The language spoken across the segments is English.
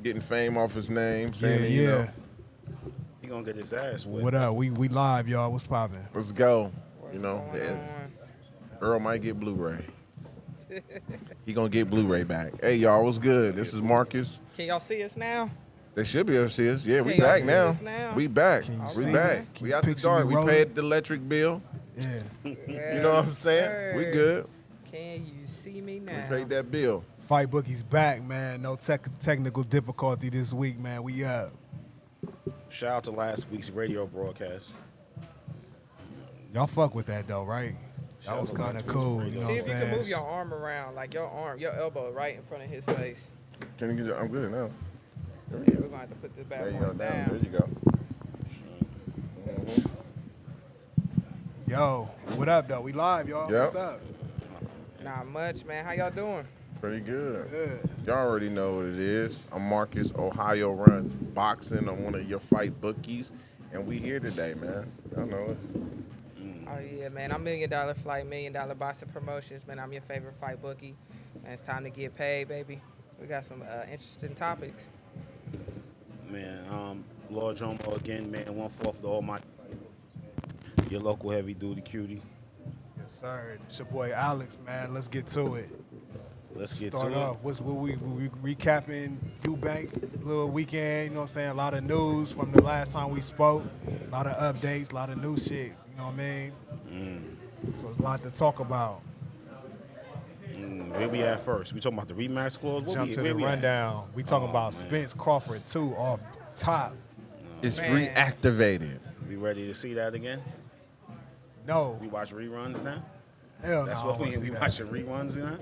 getting fame off his name, saying that, Yeah. you know, He gonna get his ass whipped. What up? We live, y'all. What's poppin'? let's go. What's You know, going on? Earl might get Blu-ray. He gonna get Blu-ray back. Hey, y'all, what's good? This is Marcus. Can y'all see us now? They should be able to see us. Yeah, we Can y'all back see now. us now? We back. Can you We see me? back. Can We you out the picture dark. me We rolling? paid the electric bill. Yeah. You know what I'm saying? We good. Can you see me We now? paid that bill. Fight Bookies back, man. No technical difficulty this week, man. We up. Shout out to last week's radio broadcast. Y'all fuck with that though, right? Shout That was out to kind last of week's cool. radio. You know See what if I'm you can move saying? your arm around, like your elbow right in front of his face. Can you get? I'm good now. Yeah, we're gonna have to put this There bad you boy go. There down. you go. Yo, what up though? We live, y'all. Yep. What's up? Not much, man. How y'all doing? Pretty good. Good. Y'all already know what it is. I'm Marcus. Ohio runs boxing on one of your fight bookies, and we here today, man. Y'all know it. Oh yeah, man. I'm $1 Million Flight, $1 Million Boxing Promotions, man. I'm your favorite fight bookie, and it's time to get paid, baby. We got some interesting topics. Man, Lord Jomo again, man. 1/4 to all my your local heavy duty cutie. Yes, sir. It's your boy Alex, man. Let's get to it. Let's get Start to off. What we recapping Eubanks little weekend, you know what I'm saying? A lot of news from the last time we spoke. A lot of updates, a lot of new shit. You know what I mean? So it's a lot to talk about. Where we at first? We talking about the rematch clause? Jump to where the we at? rundown. We talking Oh, about man. Spence Crawford 2 off top. It's Man. reactivated. We ready to see that again? No. We watch reruns now? Hell That's no. what I we wanna see that. watching reruns now?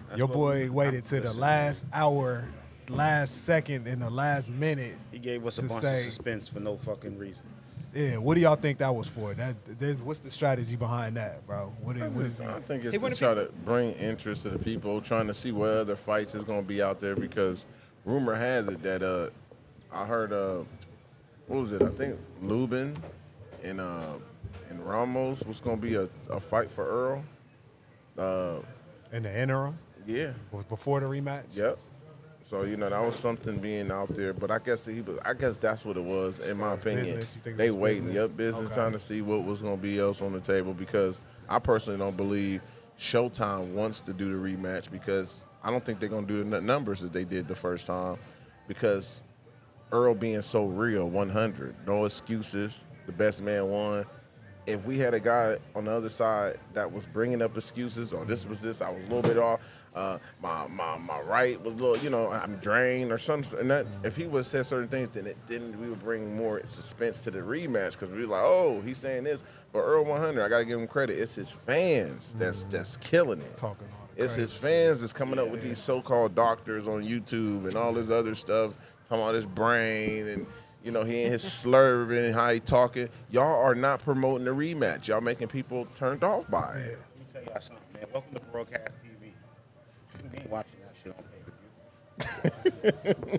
That's Your what boy waited to the listen, last hour, last second, and the last minute. He gave us a to bunch say- of suspense for no fucking reason. Yeah, what do y'all think that was for? What's the strategy behind that, bro? What is I think it's Hey, to what if try to bring interest to the people, trying to see what other fights is going to be out there, because rumor has it that I heard what was it? I think Lubin and Ramos was going to be a fight for Earl. in the interim Yeah. before the rematch? Yep. So that was something being out there, but I guess that's what it was, in my it's opinion. business. You think it They was waiting, business? business, Okay. trying to see what was going to be else on the table, because I personally don't believe Showtime wants to do the rematch, because I don't think they're going to do the numbers that they did the first time, because Earl being so real, 100, no excuses, the best man won. If we had a guy on the other side that was bringing up excuses, or this was this, I was a little bit off, my right was a little, I'm drained or something, and that if he would have said certain things, then we would bring more suspense to the rematch, because we were like, oh, he's saying this, but Earl 100, I gotta give him credit. It's his fans that's killing it. Talking all the It's his crazy fans that's coming up with these so-called doctors on YouTube and all this other stuff, talking about his brain and he and his slurring and how he talking. Y'all are not promoting the rematch. Y'all making people turned off by it. Yeah. Let me tell y'all something, man. Welcome to Broadcast TV. We ain't watching that shit on pay-per-view.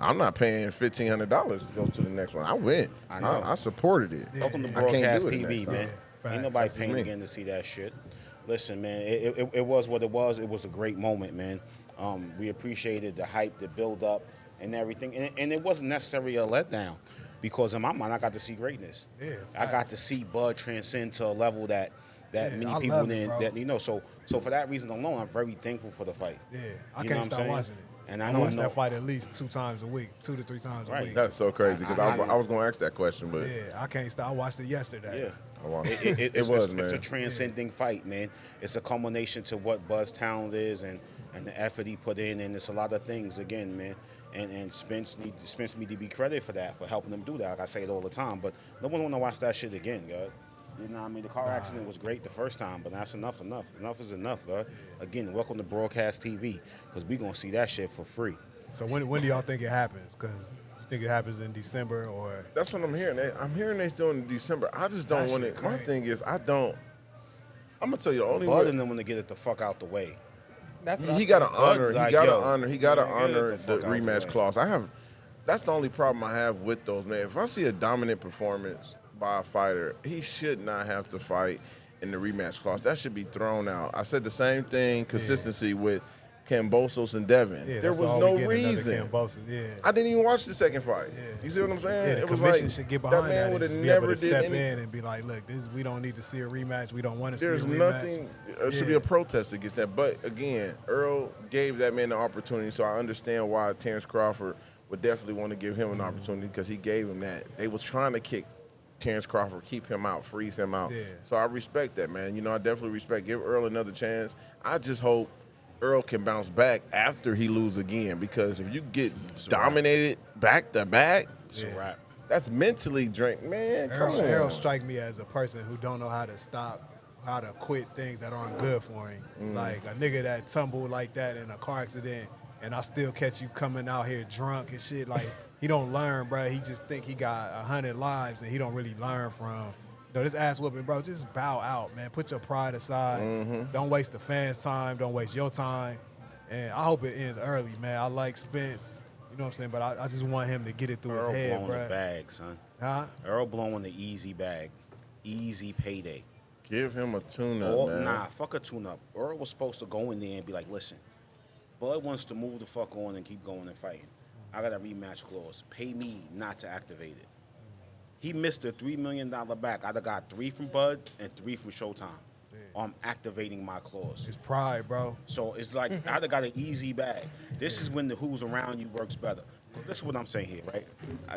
I'm not paying $1,500 to go to the next one. I went. I know. I supported it. Welcome to I can't do Broadcast it TV, next time. man. Facts. Ain't nobody That's paying me. again to see that shit. Listen, man, it was what it was. It was a great moment, man. We appreciated the hype, the build-up, and everything. And it wasn't necessarily a letdown, because in my mind, I got to see greatness. Yeah, I got facts. to see Bud transcend to a level that Yeah, many I people love it, didn't. bro. So for that reason alone, I'm very thankful for the fight. Yeah, I You know can't what I'm stop saying? watching it. And I I don't watch know- that fight at least 2 times a week, 2 to 3 times a Right. week. That's so crazy, because I was going to ask that question, but Yeah, I can't stop. I watched it yesterday. Yeah. I watched It's was, it's man. a transcending fight, man. It's a culmination to what Bud's talent is and the effort he put in, and it's a lot of things again, man. And Spence need to be credited for that, for helping them do that. Like I say it all the time, but no one want to watch that shit again, God. You know what I mean? The car accident was great the first time, but that's enough. Enough is enough, God. Again, welcome to Broadcast TV, because we gonna see that shit for free. So when do y'all think it happens? Because you think it happens in December or? That's what I'm hearing. I'm hearing they still in December. I just don't That want shit it. My crazy. thing is, I'm gonna tell you the only Bud way. and them want to get it the fuck out the way. That's what I He got to said. honor. Like, He got to yo, honor. He got to man, get honor the the fuck out the rematch way. clause. That's the only problem I have with those, man. If I see a dominant performance by a fighter, he should not have to fight in the rematch clause. That should be thrown out. I said the same thing. Consistency with Kambosos and Devin. Yeah, there that's was all no we get, another reason. Kambosos, yeah. I didn't even watch the second fight. Yeah. You see what I'm saying? Yeah, the it was commission like should get that behind man that would and have just be able never to did step any. in and be like, look, we don't need to see a rematch. We don't want to see a There's rematch. nothing. There should be a protest against that. But again, Earl gave that man the opportunity, so I understand why Terrence Crawford would definitely want to give him an opportunity because he gave him that. They was trying to kick Terrence Crawford, keep him out, freeze him out. Yeah. So I respect that, man. You know, I definitely respect. Give Earl another chance. I just hope Earl can bounce back after he lose again because if you get dominated back to back, It's a wrap. that's mentally drink, man. Come on. Earl strike me as a person who don't know how to stop, how to quit things that aren't good for him. Like a nigga that tumbled like that in a car accident, and I still catch you coming out here drunk and shit. Like he don't learn, bro. He just think he got 100 lives, and he don't really learn from. You know, this ass whooping, bro. Just bow out, man. Put your pride aside. Don't waste the fans' time. Don't waste your time. And I hope it ends early, man. I like Spence. You know what I'm saying? But I just want him to get it through Earl his head, blowing bro. the bag, son. Huh? Earl blowing the easy bag. Easy payday. Give him a tune-up, man. Nah, fuck a tune-up. Earl was supposed to go in there and be like, listen, Bud wants to move the fuck on and keep going and fighting. I got a rematch clause. Pay me not to activate it. He missed a $3 million back. I'd have got 3 from Bud and 3 from Showtime. I'm activating my clause. It's pride, bro. So it's like I'd have got an easy bag. This is when the who's around you works better. This is what I'm saying here, right?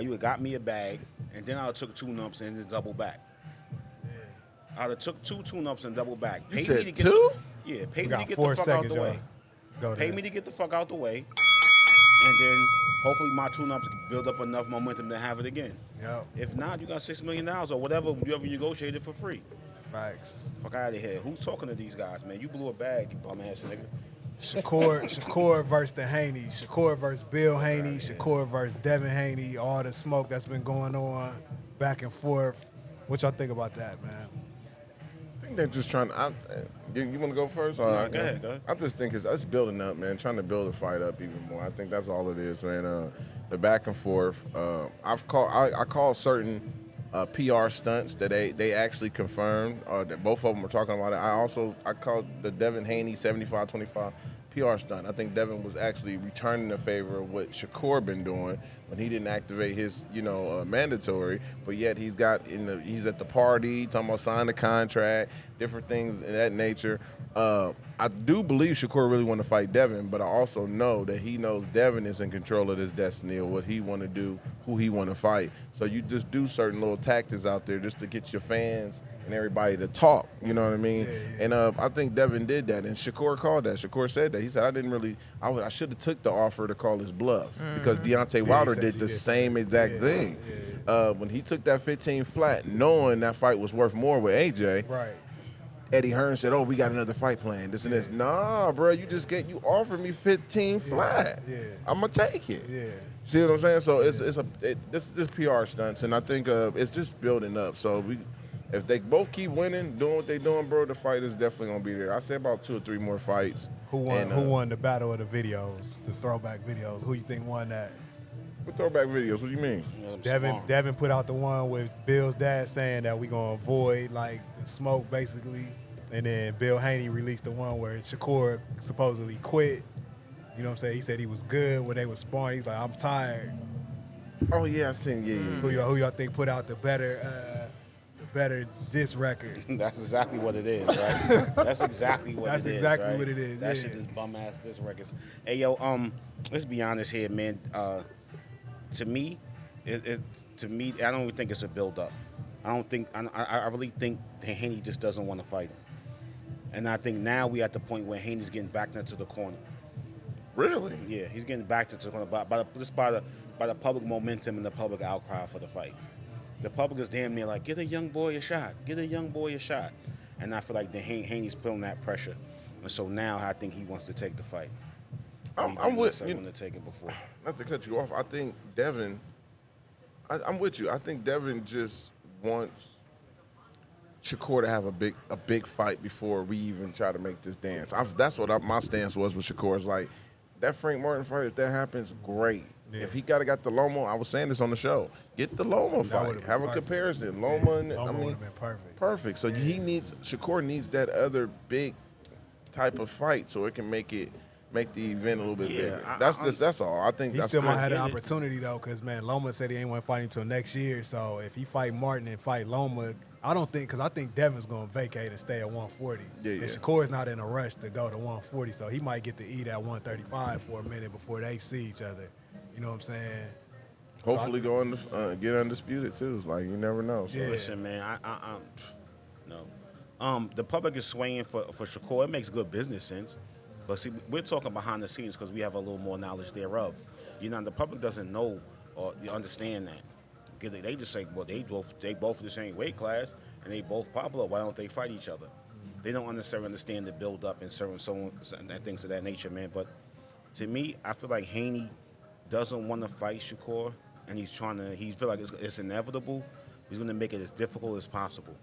You would got me a bag, and then I would took 2 numps and then double back. I'd have took 2 tune-ups and double back. You said 2? Yeah, pay We me to got get 4 the fuck out seconds, the way. y'all. Go Pay there. me to get the fuck out the way, and then hopefully my tune-ups build up enough momentum to have it again. Yep. If not, you got $6 million or whatever you ever negotiated for free. Facts. Fuck out of here. Who's talking to these guys, man? You blew a bag, you bum ass nigga. Shakur versus the Haney. Shakur versus Bill Haney. Shakur versus Devin Haney. All the smoke that's been going on back and forth. What y'all think about that, man? I think they're just trying to. You want to go first? All No, right, go ahead, go ahead. I just think it's building up, man. Trying to build the fight up even more. I think that's all it is, man. The back and forth. I call certain PR stunts that they actually confirmed. That both of them were talking about it. I called the Devin Haney 75-25 PR stunt. I think Devin was actually returning the favor of what Shakur been doing when he didn't activate his, mandatory, but yet he's at the party talking about signing the contract, different things in that nature. I do believe Shakur really want to fight Devin, but I also know that he knows Devin is in control of his destiny of what he want to do, who he want to fight. So you just do certain little tactics out there just to get your fans and everybody to talk, you know what I mean? Yeah. And I think Devin did that, and Shakur called that. Shakur said that. He said, I should have took the offer to call his bluff because Deontay Wilder said did he the did. same exact thing. When he took that 15 flat, knowing that fight was worth more with AJ, Right. Eddie Hearn said, "Oh, we got another fight planned. This and this." Nah, bro, you offered me 15 flat. Yeah. I'm gonna take it. Yeah. See what I'm saying? So this PR stunts, and I think it's just building up. So if they both keep winning, doing what they're doing, bro, the fight is definitely gonna be there. I say about 2 or 3 more fights. Who won? And, Who won the battle of the videos, the throwback videos? Who you think won that? What throwback videos? What do you mean? Devin put out the one with Bill's dad saying that we gonna avoid like the smoke basically, and then Bill Haney released the one where Shakur supposedly quit. You know what I'm saying? He said he was good when they was sparring. He's like, I'm tired. Oh yeah, I seen Who y'all think put out the better diss record? That's exactly what it is, right? That's exactly what That's it is. exactly right? what it is, That yeah. shit is bum ass diss records. Hey yo, let's be honest here, man. To me, I don't even think it's a build up. I really think that Haney just doesn't want to fight him. And I think now we at the point where Haney's getting backed into the corner. Really? Yeah, he's getting backed into the corner by the public momentum and the public outcry for the fight. The public is damn near like, get a young boy a shot. Get a young boy a shot. And I feel like Haney's feeling that pressure. And so now I think he wants to take the fight. I'm with I you. want to take it before. Not to cut you off, I think Devin. I'm with you. I think Devin just wants Shakur to have a big fight before we even try to make this dance. That's what my stance was with Shakur. It's like that Frank Martin fight. If that happens, great. Yeah. If he got the Loma, I was saying this on the show. Get the Loma fight. would've been Have a perfect. comparison. Loma, and Loma I mean, would've been perfect. Perfect. So Shakur needs that other big type of fight so it can make it make the event a little bit Yeah, bigger. That's all. I think He that's still might have get an it. opportunity though, because man, Loma said he ain't want to fight him till next year. So if he fight Martin and fight Loma, I don't think, because I think Devin's gonna vacate and stay at 140. Yeah. And Shakur's not in a rush to go to 140, so he might get to eat at 135 for a minute before they see each other. You know what I'm saying? Hopefully get undisputed too. It's like you never know. So. Yeah. Listen, man, no. The public is swaying for Shakur. It makes good business sense. But see, we're talking behind the scenes because we have a little more knowledge thereof. You know, the public doesn't know or understand that. They just say, well, they both the same weight class and they both popular. Why don't they fight each other? They don't necessarily understand the build up and certain things of that nature, man. But to me, I feel like Haney doesn't want to fight Shakur, and he feel like it's inevitable. He's going to make it as difficult as possible.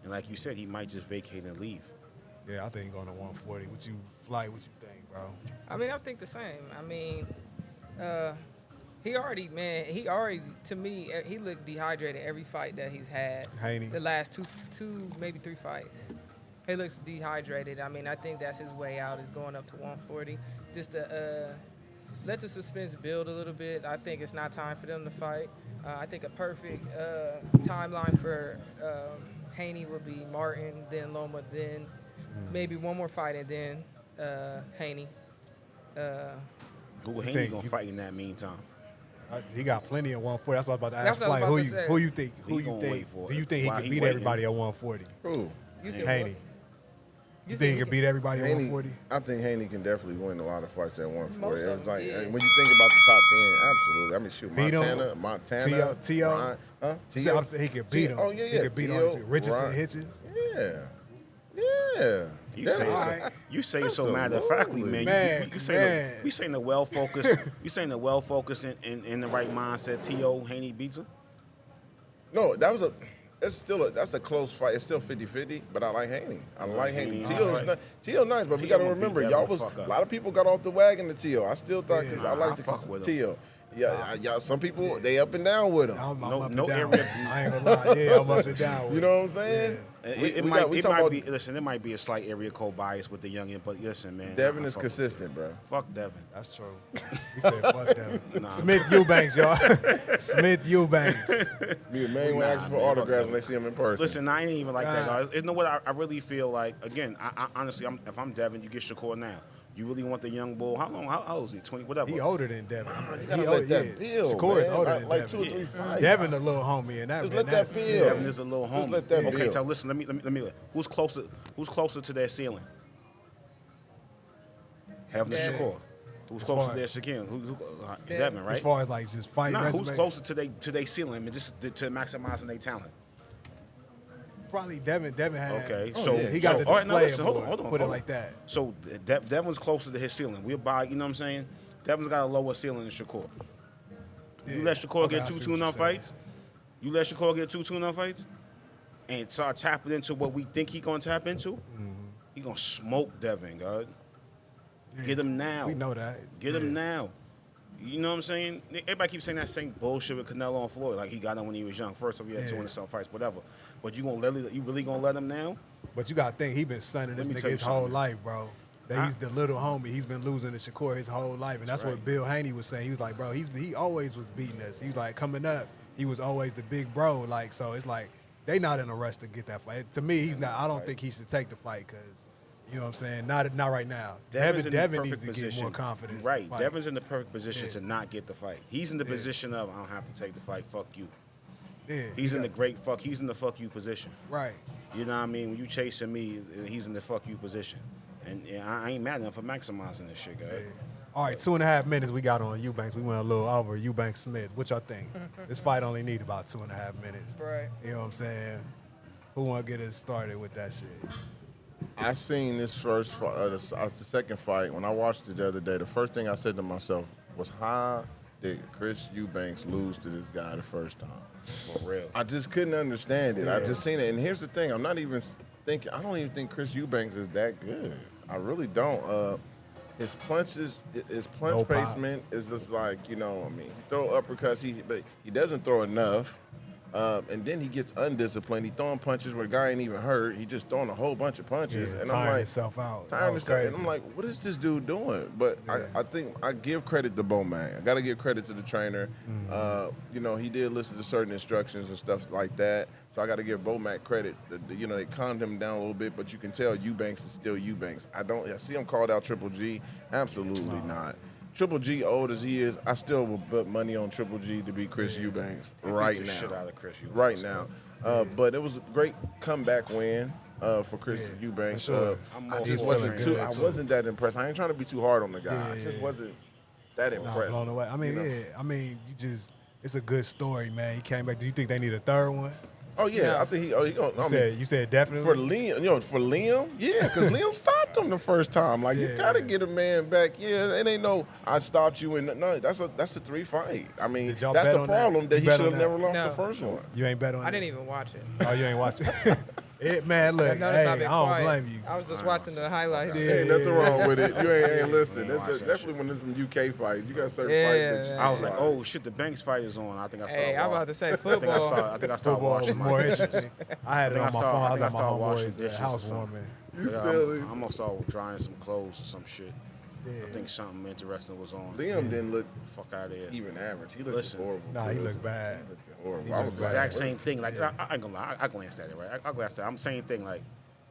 And like you said, he might just vacate and leave. Yeah, I think he's going to 140. What you think, bro? I mean, I think the same. I mean, he already, to me, he looked dehydrated every fight that he's had. Haney. The last two, maybe 3 fights. He looks dehydrated. I mean, I think that's his way out, is going up to 140. Just to let the suspense build a little bit. I think it's not time for them to fight. I think a perfect timeline for Haney would be Martin, then Loma, then maybe one more fight, and then Haney. Who Haney gonna fight in that meantime? He got plenty at 140. That's what I was about to ask. That's what I was about to say. Who you think? Who you wait for? Do you think he While could he beat waiting. everybody at 140? Who? You said Haney. what? You think he could beat everybody at Haney, 140? I think Haney can definitely win a lot of fights at 140. Most of It's them, like yeah. when you think about the top 10, absolutely. I mean, shoot, Beat him. Montana, T.O. Ryan, huh? So I'm saying he could beat him. Oh yeah, He could beat T.O., him. Richardson, Ryan. Hitchens. Yeah. You say it so. Alright. You say it so matter of factly, man. You saying the well focused. You saying the well focused in the right mindset. T.O. Haney beats him. No, that's a close fight. It's still 50-50, but I like Haney. I like Haney. Haney. T.O. nice, but we T.O. got to gonna beat remember, Devin y'all the was fuck up. a lot of people got off the wagon to T.O. I still thought I like I fuck with the him. T.O. Yeah, some people they up and down with him. I'm No- up and no down. area- I ain't gonna lie. Yeah, I'm up and down with You know what I'm saying? It We might talking about be. Listen, it might be a slight area code bias with the youngin, but listen, man. Devin I is fuck with consistent, bro. T.O. Fuck Devin. That's true. He said, fuck them. Nah. Smith Eubanks, y'all. Smith Eubanks. Me and man will ask you for man, fuck autographs that. when they see him in person. Listen, I ain't even like that, guys. You know what? I really feel like, again, I honestly, if I'm Devin, you get Shakur now. You really want the young bull? How old is he? 20, whatever. He older than Devin. you gotta let that build, Shakur is man. older than like Devin. 2 or 3 fights. Devin a little homie, and that Just man, let that build. Devin is a little Just homie. let that Okay, build. so listen, let me. Who's closer to their ceiling? Having Devin. Shakur. Who's closer to their ceiling? Devin, right? As far as like just fight Nah, resume, who's closer to their ceiling? I mean, just to maximizing their talent. probably Devin. Devin had. Okay, Oh, so yeah. He got the all right, now display listen, hold award, on. put it like that. So Devin's closer to his ceiling. We'll buy. You know what I'm saying? Devin's got a lower ceiling than Shakur. You Yeah. let Shakur Okay, get I two see what tune-up you're saying. fights. You let Shakur get two tune-up fights, and start tapping into what we think he gonna tap into. He gonna smoke Devin, God. Yeah. Get him now. We know that. Get him now. You know what I'm saying? Everybody keeps saying that same bullshit with Canelo and Floyd. Like he got him when he was young. First of all, he had Yeah. 200-some fights, whatever. But you really gonna let him now? But you gotta think he been sunning this Let me nigga tell you his whole something. life, bro. That he's the little homie. He's been losing to Shakur his whole life, and that's what right. Bill Haney was saying. He was like, bro, he always was beating us. He was like, coming up, he was always the big bro. Like, so it's like they not in a rush to get that fight. To me, he's not. I don't think he should take the fight because, you know what I'm saying? Not right now. Devin's in the Devin perfect needs to position. get more confidence. to Right. fight. Devin's in the perfect position Yeah. to not get the fight. He's in the position of I don't have to take the fight. Fuck you. Yeah, He's he in the got- great fuck. He's in the fuck you position. right. You know what I mean? When you chasing me, he's in the fuck you position. And I ain't mad at him for maximizing this shit, guys. Yeah. All right, 2.5 minutes we got on Eubanks. We went a little over Eubanks Smith. What y'all think? This fight only need about 2.5 minutes. Right. You know what I'm saying? Who want to get us started with that shit? I seen this first fight, the second fight. When I watched it the other day, the first thing I said to myself was, how did Chris Eubanks lose to this guy the first time? For real. I just couldn't understand it. I Yeah. just seen it. And here's the thing. I'm not even thinking, I don't even think Chris Eubanks is that good. I really don't. His punches, his punch No pop. placement is just like, I mean, he throw uppercuts, but he doesn't throw enough. And then he gets undisciplined. He throwing punches where the guy ain't even hurt. He just throwing a whole bunch of punches. And I'm tiring like, himself out. tiring himself. And I'm like, what is this dude doing? But I think I give credit to Bowman. I got to give credit to the trainer. You know, he did listen to certain instructions and stuff like that. So I got to give Bomac credit. You know, they calmed him down a little bit, but you can tell Eubanks is still Eubanks. I see him called out Triple G. Absolutely not. Triple G, old as he is, I still will put money on Triple G to beat Chris Eubanks right Beat the now. shit out of Chris Eubanks, right now. But it was a great comeback win for Chris Eubanks. Sure. I wasn't that impressed. I ain't trying to be too hard on the guy. I just wasn't that impressed. Blown away. I mean, I mean, it's a good story, man. He came back. Do you think they need a third one? Oh yeah, I think he gonna. You said definitely for Liam, yeah, because Liam stopped him the first time. Like you gotta get a man back. Yeah, it ain't no I stopped you and no, that's a 3 fight. I mean, that's the problem that he should have never lost the first one. You ain't bet on it? I didn't even watch it. Oh, you ain't watching it? Man, look, hey, I don't blame you. I was just watching the highlights. Ain't nothing wrong with it. You ain't listen. Definitely when there's some UK fights, you got certain fights that I was like, oh shit, the Banks fight is on. I think I started. Hey, I'm about to say football. I think I started watching. More interesting. I had it on my phone. I was at my watching homeboy's housewarming. I'm gonna start drying some clothes or some shit. I think something interesting was on. Liam didn't look fuck out of here. Even average. He looked horrible. Nah, he looked bad. He looked horrible. He I was looked like, Exact same thing. Like I ain't gonna lie. I glanced at it, right? I glanced at it. I'm saying thing like,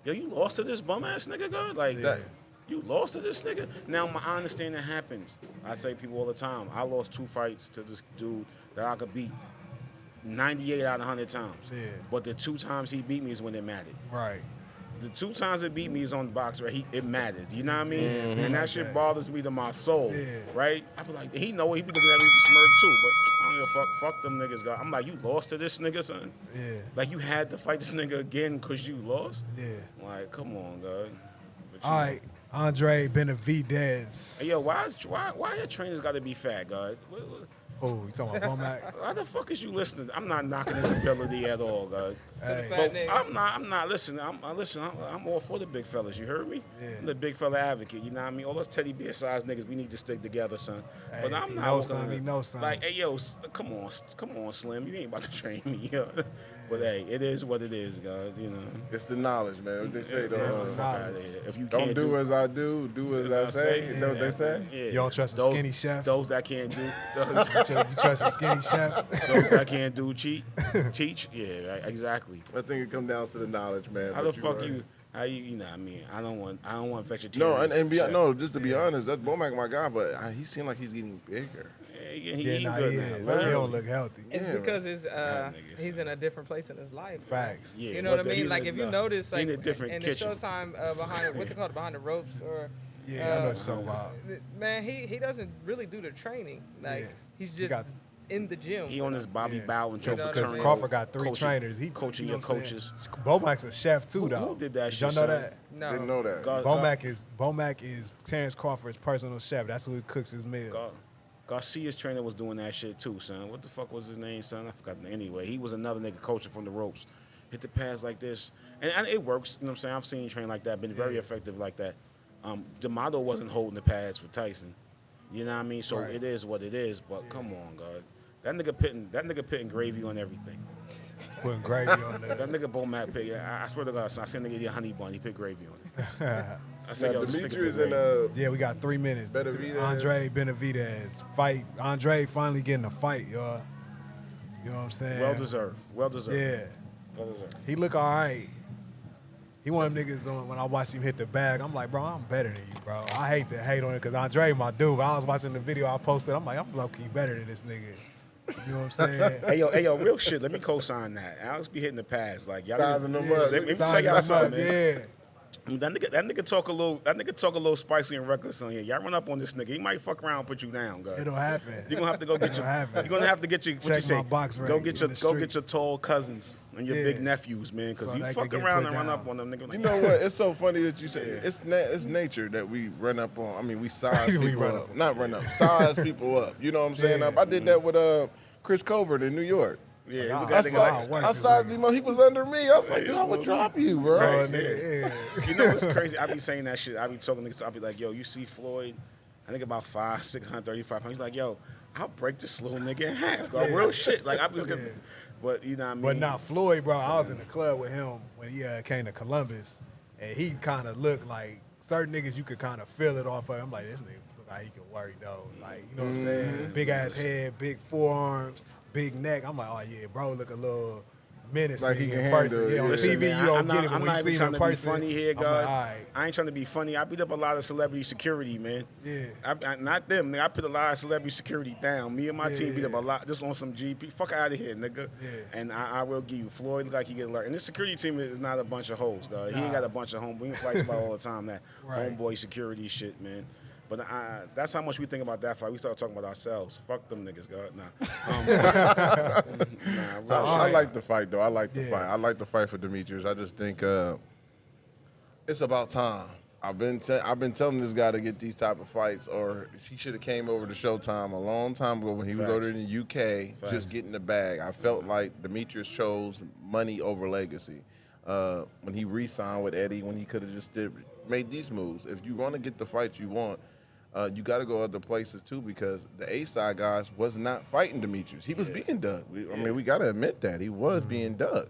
yo, you lost to this bum ass nigga, God? Like that. You lost to this nigga? Now, I understand that happens. I say people all the time, I lost 2 fights to this dude that I could beat 98 out of 100 times. Yeah. But the 2 times he beat me is when it mattered. Right. The 2 times it beat me is on the box, right? It matters. You know what I mean? And that shit bothers me to my soul, right? I be like, he know it. He be looking at me with the smirk too, but I don't give a fuck. Fuck them niggas, God. I'm like, you lost to this nigga, son? Yeah. Like, you had to fight this nigga again because you lost? Yeah. Like, come on, God. All right, Andre Benavidez. Hey, yo, why your trainers got to be fat, God? Oh, you talking about Bomac? Why the fuck is you listening? I'm not knocking his ability at all, God. Hey. But I'm not listening. I'm all for the big fellas. You heard me? Yeah. I'm the big fella advocate. You know what I mean? All those teddy bear sized niggas, we need to stick together, son. Hey, but I'm he not. know something. He know something. Like, hey, yo, come on, Slim. You ain't about to train me, yo. But hey, it is what it is, God. You know. it's the knowledge, man. What they say, It's though. the knowledge. If you Don't can't do as I do, do as I say. You know what they say? Yeah. You don't trust a skinny chef? Those that can't do. You trust a skinny chef? Those that can't do teach. Yeah, right, exactly. I think it comes down to the knowledge, man. How but the fuck right. you know what I mean? I don't want vegetarians. No, just to be honest, that's Bomac, my guy, but he seemed like he's getting bigger. He He good is. now. He don't look healthy. It's because he's niggas. in a different place in his life. Facts. Yeah, You know what I but mean? he's Like if you notice, like in a different in kitchen. the Showtime behind what's it called, behind the ropes, or Yeah, I know what you're talking about. man, he doesn't really do the training. Like he's He just got- in the gym. He on his Bobby Bow and Joe Because Because Paterno. Crawford got 3 coaching- trainers. He coaching you know your what I'm saying? coaches. Bomac's a chef too, though. Who did that Did y'all shit, know son? that? No, Didn't know that. Bomac is Terrence Crawford's personal chef. That's who cooks his meals. Garcia's trainer was doing that shit too, son. What the fuck was his name, son? I forgot. Anyway, he was another nigga coaching from the ropes. Hit the pads like this. And it works. You know what I'm saying? I've seen him train like that. Been very effective like that. D'Amato wasn't holding the pads for Tyson. You know what I mean? So it is what it is. But come on, God. That nigga pitting gravy on everything. Putting gravy on there. That nigga Bomac pit. I swear to God, son, I seen nigga eat a honey bun. He put gravy on it. I said, Now, yo, this nigga Demetrius put and gravy. Yeah, we got 3 minutes. Benavidez. Andre Benavidez. Fight. Andre finally getting a fight, y'all. You know what I'm saying? Well deserved. Well deserved. Yeah. Well deserved. He look all right. He one of them niggas when I watch him hit the bag, I'm like, bro, I'm better than you, bro. I hate to hate on it because Andre my dude. But I was watching the video I posted. I'm like, I'm low-key better than this nigga. You know what I'm saying? Hey yo, real shit. Let me co-sign that. Alex be hitting the pass, like y'all. Sizing them up. Let me tell Size y'all him up, something, man. yeah. I mean, that nigga talk a little spicy and reckless on here. Y'all run up on this nigga. He might fuck around and put you down, guys. It'll happen. You're gonna have to go get It'll your. happen. You're gonna have to get your. What Check you say? my box Go rank get in your. the Go get streets. your tall cousins and your Yeah. big nephews, man. Because So you they fuck can get around put and run down. up on them, nigga. Like, You know what? It's so funny that you say it's nature that we run up on. I mean, we size We people run up. up on- Not run up. Size people up. You know what I'm saying? Yeah. I did that with Chris Colbert in New York. Yeah, he's a I guy saw that how it works. I sized him up. He was under me. I was like, dude, I would drop you, bro. Bro, Right, nigga, yeah. You know what's crazy? I be saying that shit. I be talking niggas. I be like, yo, you see Floyd? I think about 5'6", 135 pounds. He's like, yo, I'll break this little nigga in half. Go real shit. Like I be looking, but you know what I mean. But now Floyd, bro, I was in the club with him when he came to Columbus, and he kind of looked like certain niggas you could kind of feel it off of. I'm like, this nigga look like he can work though. Like, you know what I'm saying? Big ass head, big forearms, big neck. I'm like, oh yeah, bro, look a little menacing Like he can in person. handle it. Yeah, on Listen, TV man, you don't I'm get not, it, but I'm when not you see even him trying in to be person, funny here, I'm God. like, all right. I ain't trying to be funny. I beat up a lot of celebrity security, man. Yeah. Not them. Nigga. I put a lot of celebrity security down. Me and my team beat up a Yeah. lot just on some GP. Fuck out of here, nigga. Yeah. And I will give you Floyd look like he get alert. And this security team is not a bunch of hoes, God. He ain't got a bunch of homeboys. We fight about all the time that Right. homeboy security shit, man. But that's how much we think about that fight. We start talking about ourselves. Fuck them niggas, God. Nah. So, real I shit. like the fight, though. I like the Yeah. fight. I like the fight for Demetrius. I just think it's about time. I've been telling this guy to get these type of fights, or he should have came over to Showtime a long time ago when he was Facts. over in the UK, Facts. just getting the bag. I felt like Demetrius chose money over legacy. When he re-signed with Eddie, when he could have just made these moves. If you want to get the fights you want, you got to go other places too, because the A-side guys was not fighting Demetrius. He was being dug. I mean, we got to admit that. He was being dug.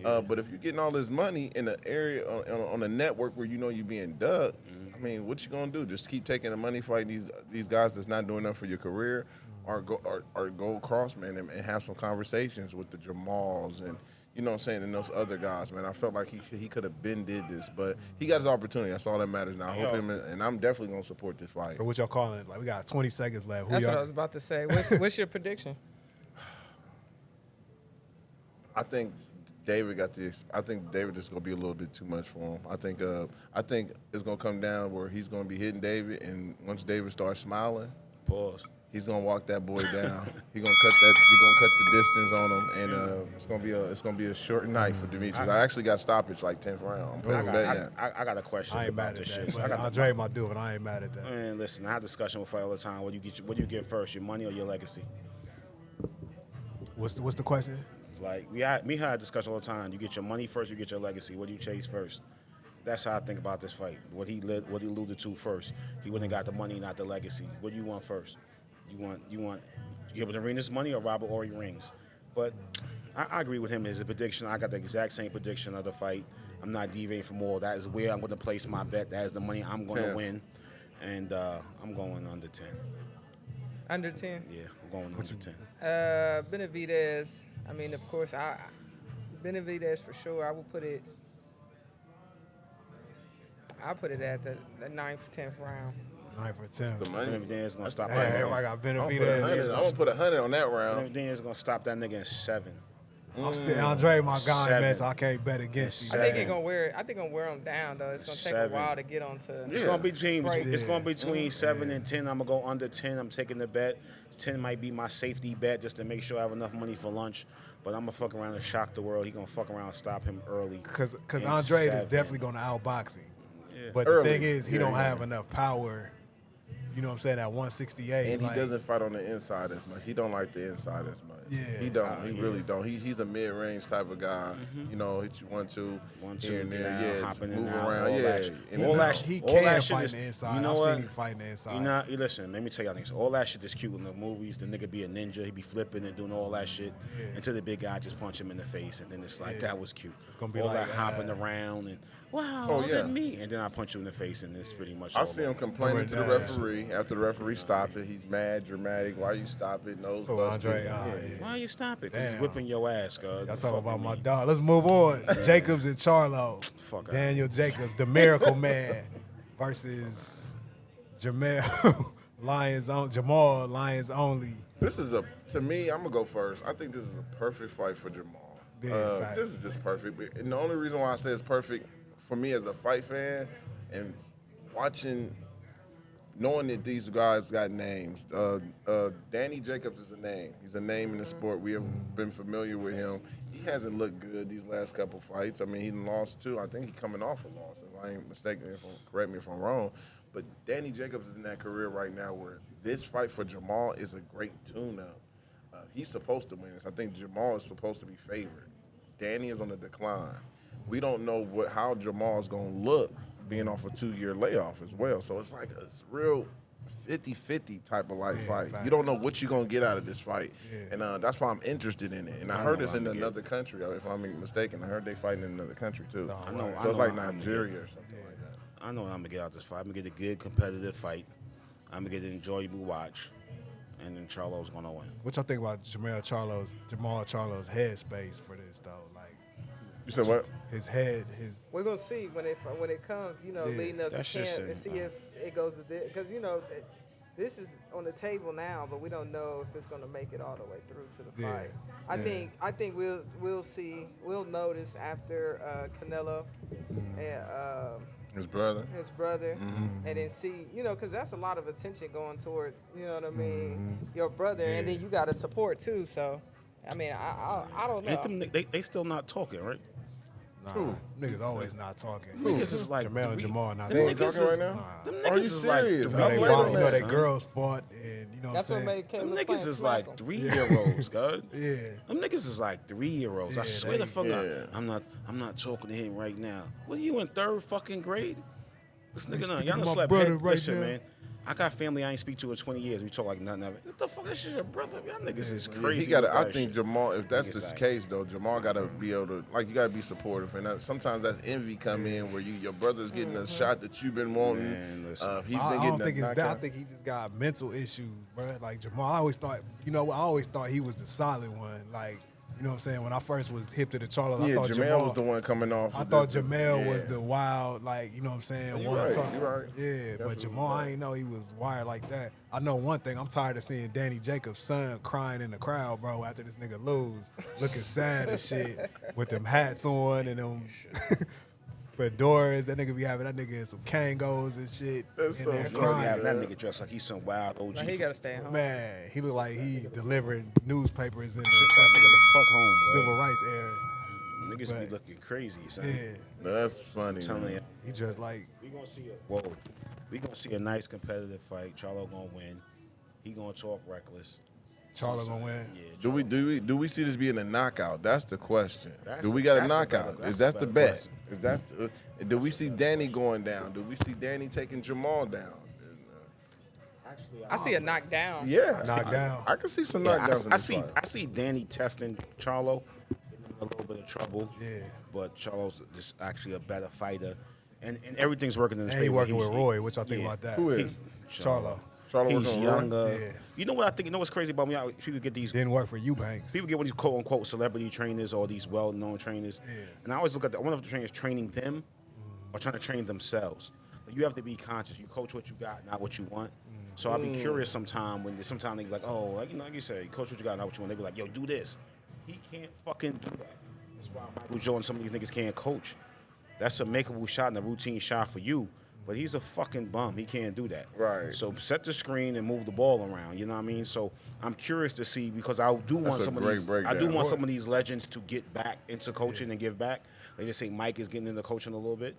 But if you're getting all this money in an area on a network where you know you're being dug, I mean, what you gonna do? Just keep taking the money, fighting these guys that's not doing enough for your career, or go across, man, and have some conversations with the Jamals and, you know what I'm saying, and those other guys, man. I felt like he could have been did this, but he got his opportunity. That's all that matters now. I hope him, and I'm definitely gonna support this fight. So what y'all calling it? Like, we got 20 seconds left. Who That's what I y'all? was about to say. What's your prediction? I think David I think David is gonna be a little bit too much for him. I think it's gonna come down where he's gonna be hitting David, and once David starts smiling, Pause. he's gonna walk that boy down. He's gonna cut the distance on him, and it's gonna be a short night for Demetrius. I actually got stoppage like 10th round. I'm betting that. I got a question I ain't about mad at this that. shit. But Andre might do it, but I ain't mad at that. Man, listen, I have discussion with fight all the time. What do you get first, your money or your legacy? What's the question? Like we had a discussion all the time. You get your money first, you get your legacy. What do you chase first? That's how I think about this fight. What he alluded to first. He wouldn't got the money, not the legacy. What do you want first? You want Gilbert Arenas money or Robert Horry rings? But I agree with him. His prediction. I got the exact same prediction of the fight. I'm not deviating from all. That is where I'm going to place my bet. That is the money I'm going to win, and I'm going under 10. Under 10? Yeah, I'm going under 10. Benavidez. I mean, of course, Benavidez for sure. I'll put it at the 9th, 10th round. 9 for 10. The money. Everything is going to stop Hey, that. everybody got I'm Benavidez. gonna put 100 on that round. Everything is going to stop that nigga in 7. I'm still Andre, my guy, 7. man, so I can't bet against you. I think Seven. it's gonna wear him down though. It's gonna take 7. a while to get onto. It's Yeah. going to be between Right. it's going to be between 7 and 10. I'm going to go under 10. I'm taking the bet. 10 might be my safety bet just to make sure I have enough money for lunch. But I'm going to fuck around and shock the world. He going to fuck around and stop him early. Because And Andre is 7. definitely going to outbox him. Yeah. But Early. the thing is, he Yeah, don't yeah. have enough power. You know what I'm saying? At 168. And he like, doesn't fight on the inside as much. He don't like the inside as much. Yeah. He don't. He really don't. He's a mid-range type of guy. You know, hit you 1-2, 1-2, here and there. down, Yeah, hopping move in and out, around. all Yeah. that shit. And All that he all can that shit fight is- the inside. you know I've what? seen him fighting the inside. You listen, let me tell y'all things. All that shit is cute in the movies. The nigga be a ninja. He be flipping and doing all that shit until the big guy just punch him in the face. And then it's like, that was cute. It's gonna be all like, that hopping around and, wow, Oh, look yeah. at me. And then I punch you in the face and it's pretty much I all see him over. complaining to the Yeah. referee. After the referee stop it, he's mad, dramatic. Why you stop it? Nose Oh, busted. Andre, Yeah. Why you stop it? Because he's Damn. whipping your ass, God. Y'all talking about my dog. Let's move on. Jacobs and Charlo. Fuck out. Daniel Jacobs, the Miracle Man, versus Jamal Lions Only. This is to me, I'm gonna go first. I think this is a perfect fight for Jamal. Yeah, fact. This is just perfect. And the only reason why I say it's perfect for me as a fight fan and watching, knowing that these guys got names. Danny Jacobs is a name. He's a name in the sport. We have been familiar with him. He hasn't looked good these last couple fights. I mean, he lost 2. I think he's coming off a loss. If I ain't mistaken, correct me if I'm wrong. But Danny Jacobs is in that career right now where this fight for Jamal is a great tune-up. He's supposed to win this. I think Jamal is supposed to be favored. Danny is on the decline. We don't know how Jamal's going to look being off a 2-year layoff as well. So it's like it's real 50-50 type of like Yeah, fight. facts. You don't know what you're gonna get out of this fight, Yeah. and that's why I'm interested in it. And I I heard know it's what in I'm gonna another country. If I'm not mistaken, I heard they fighting in another country too. No, I know. So it's like I'm gonna Nigeria or something like that. I know what I'm gonna get out this fight. I'm gonna get a good competitive fight. I'm gonna get an enjoyable watch, and then Charlo's gonna win. What y'all think about Jamal Charlo's headspace for this though? Like You said what? his head, his We're gonna see when it comes, Yeah. leading up to That's just camp, and see if it goes to this, because this is on the table now, but we don't know if it's gonna make it all the way through to the Yeah. fight. Yeah. I think we'll notice after Canelo and His brother. his brother, and then see, because that's a lot of attention going towards, you know what I mean, your brother, and then you got to support too. So, I mean, I don't know. Ain't them, they still not talking, right? nah, niggas always not talking. Niggas is like Jamal and three- Jamal not them They ain't talking. niggas talking is- right now? Nah. Them Are niggas you is like serious? three I'm They waiting year on fought, that, they olds. girls fought, and you know what That's I'm what saying? made Them Caleb niggas is smack like him. 3-year-olds, God. Yeah. Them niggas is like 3-year-olds. I Yeah, swear the they- fuck Yeah. I'm not talking to him right now. What are you in 3rd fucking grade? This nigga, speaking y'all to done my slept brother head. right Listen, now. man. I got family I ain't speak to in 20 years. We talk like nothing of it. What the fuck? This is your brother. Y'all niggas is crazy. He got. with I that think shit. Jamal. If that's Niggas the like- case, though, Jamal got to be able to. Like, you got to be supportive, and sometimes that's envy come in where your brother's getting a shot that you've been wanting. Man, listen. He's been I getting don't think it's that. I knockout. think he just got mental issues, bro. Like Jamal, I always thought he was the solid one. Like, you know what I'm saying? When I first was hip to the Charlotte, I Yeah, thought Jamal was the one coming off. I with thought the- Jamel was yeah. the wild, like, you know what I'm saying? You one right, talk. you right. Yeah, but Definitely Jamal, right. I ain't know he was wired like that. I know one thing. I'm tired of seeing Danny Jacobs' son crying in the crowd, bro, after this nigga lose, looking sad and shit, with them hats on and them fedoras. That nigga be having that nigga in some Kangos and shit. That's in so there funny. Niggas be crying. having that nigga dressed like he's some wild OG. Like, he got to stay at home. Man, he look like he delivering newspapers in the Shit that nigga the fucking fuck home, bro. civil rights era. Niggas but- be looking crazy, son. Yeah, That's funny. I'm telling man. you. he just like We gonna see we gonna see a nice competitive fight. Charlo gonna win. He gonna talk reckless. Charlo gonna win. Yeah. Do we see this being a knockout? That's the question. That's Do we a- got a that's a knockout? better- Is that's that a the better bet? Is that? Do we see Danny going down? Do we see Danny taking Jamal down? Actually, I see a knockdown. Yeah, Knockdown. I can see some Yeah, knockdowns. in I this see. fight. I see Danny testing Charlo, getting him in a little bit of trouble. Yeah. But Charlo's just actually a better fighter, and everything's working in his And he favor. working He's- with Roy. What y'all think yeah. about that? Who is? Charlo. Charlo He's working with Roy? younger. Yeah. You know what I think? You know what's crazy about me? People get these. Didn't work for Eubanks. People get with these quote unquote celebrity trainers or these well known trainers, and I always look at I wonder if the trainers training them or trying to train themselves. Like, you have to be conscious. You coach what you got, not what you want. So I'll be curious sometime when sometimes they be like, oh, like you say, coach what you got, not what you want. They be like, yo, do this. He can't fucking do that. That's why Michael Joe and some of these niggas can't coach. That's a makeable shot and a routine shot for you. But he's a fucking bum. He can't do that. Right. So set the screen and move the ball around. You know what I mean? So I'm curious to see because I do want a some of great these. I breakdown. do want some of these legends to get back into coaching and give back. They just say Mike is getting into coaching a little bit.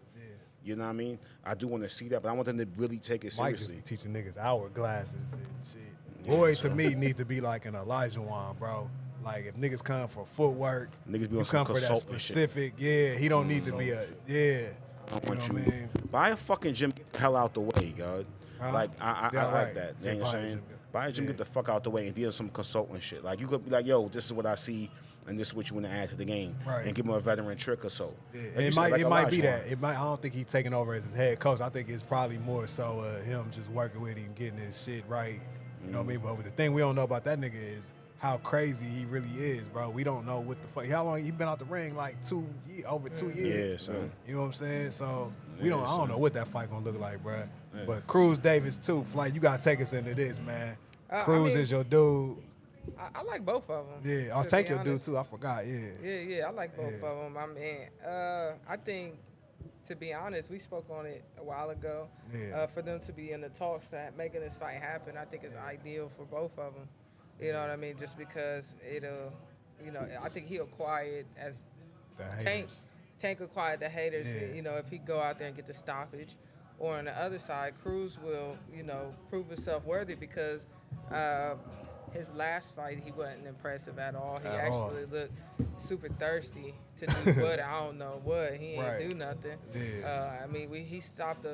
You know what I mean? I do want to see that, but I want them to really take it Mike just seriously. be teaching niggas hourglasses and shit. Yeah, Roy, so- to me, need to be like an Elijah Wan, bro. Like, if niggas come for footwork, Niggas be you on some come for that consultant shit. specific, yeah, he don't need to be a, yeah. I You want know you what I mean? buy a fucking gym, get the hell out the way, God. Huh? Like I Yeah, like right. that. Say You know what buy a I'm saying? gym. Buy a gym, Yeah. get the fuck out the way, and deal some consultant shit. Like you could be like, yo, this is what I see, and this is what you want to add to the game, Right. and give him a veteran trick or so. Yeah, Like and you it said, might like it might be Elijah that. It might. I don't think he's taking over as his head coach. I think it's probably more so him just working with him, getting his shit right. You know what I mean? But the thing we don't know about that nigga is how crazy he really is, bro. We don't know what the fuck. How long he been out the ring? Like over 2 years. Yeah, son. You know what I'm saying? So we Yeah, don't. I don't son. know what that fight gonna look like, bro. But Cruz Davis too. Flight, you gotta take us into this, man. I Cruz mean- is your dude. I like both of them. Yeah, I'll take your dude too. I forgot. Yeah. Yeah, I like both Yeah. of them. I mean, I think, to be honest, we spoke on it a while ago. Yeah. For them to be in the talks that making this fight happen, I think it's ideal for both of them. You know what I mean? Just because it'll, I think he'll quiet as The Tank. haters. Tank will quiet the haters. Yeah. If he go out there and get the stoppage, or on the other side, Cruz will, prove himself worthy because his last fight he wasn't impressive at all. He At all. actually looked super thirsty to do what I don't know what. He ain't Right. do nothing. Yeah. I mean, he stopped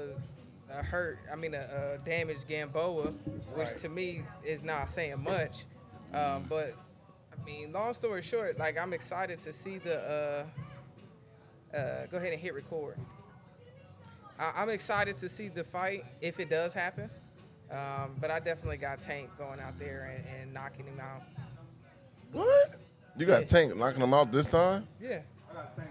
a damaged Gamboa, which to me is not saying much. But I mean, long story short, like I'm excited to see the. Go ahead and hit record. I'm excited to see the fight if it does happen. But I definitely got Tank going out there and knocking him out. What? You got Yeah. Tank knocking him out this time? Yeah. I got Tank